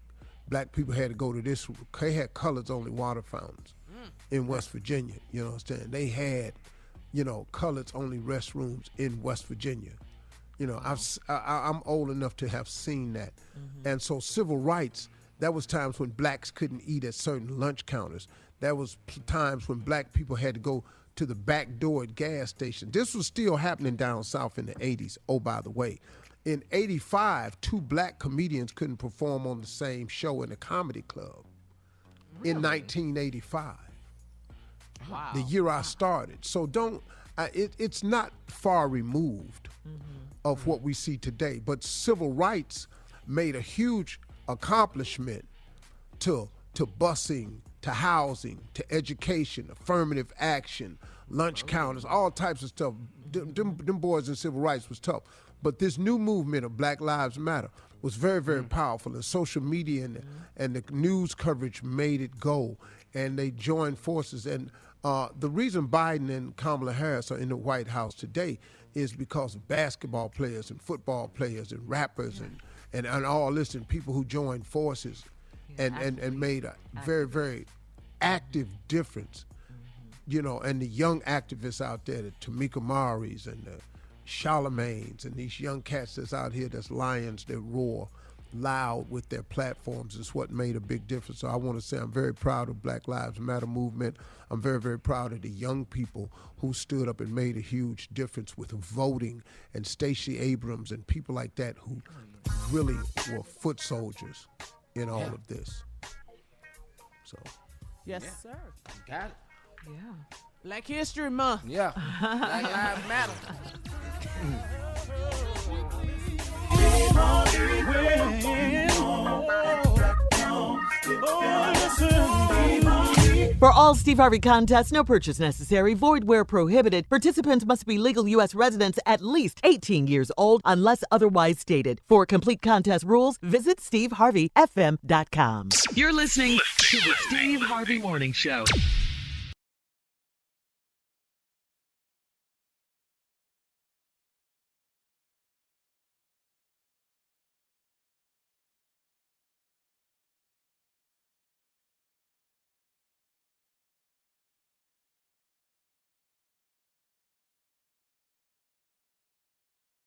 black people had to go to this. They had colors only water fountains in West Virginia. You know what I'm saying? They had, colors only restrooms in West Virginia. I'm old enough to have seen that, and so civil rights. That was times when blacks couldn't eat at certain lunch counters. That was times when black people had to go to the back door at gas stations. This was still happening down south in the 80s. Oh, by the way, in 85, 2 black comedians couldn't perform on the same show in a comedy club in 1985. Wow. The year I started. So it's not far removed of what we see today. But civil rights made a huge accomplishment to busing, to housing, to education, affirmative action, lunch counters, all types of stuff. Them boys in civil rights was tough. But this new movement of Black Lives Matter was very, very powerful. And social media and the news coverage made it go. And they joined forces. And the reason Biden and Kamala Harris are in the White House today is because of basketball players and football players and rappers and all this, and people who joined forces and made a very, very active difference. And the young activists out there, the Tamika Maris and the Charlemagne's and these young cats that's out here, that's lions that roar loud with their platforms, is what made a big difference. So I want to say I'm very proud of Black Lives Matter movement. I'm very, very proud of the young people who stood up and made a huge difference with voting, and Stacey Abrams and people like that who really were foot soldiers in all of this. So. Yes, sir. Got it. Yeah. Black History Month. Yeah. Black Lives Matter. For all Steve Harvey contests, no purchase necessary, void where prohibited. Participants must be legal U.S. residents at least 18 years old unless otherwise stated. For complete contest rules, visit steveharveyfm.com. You're listening to the Steve Harvey Morning Show.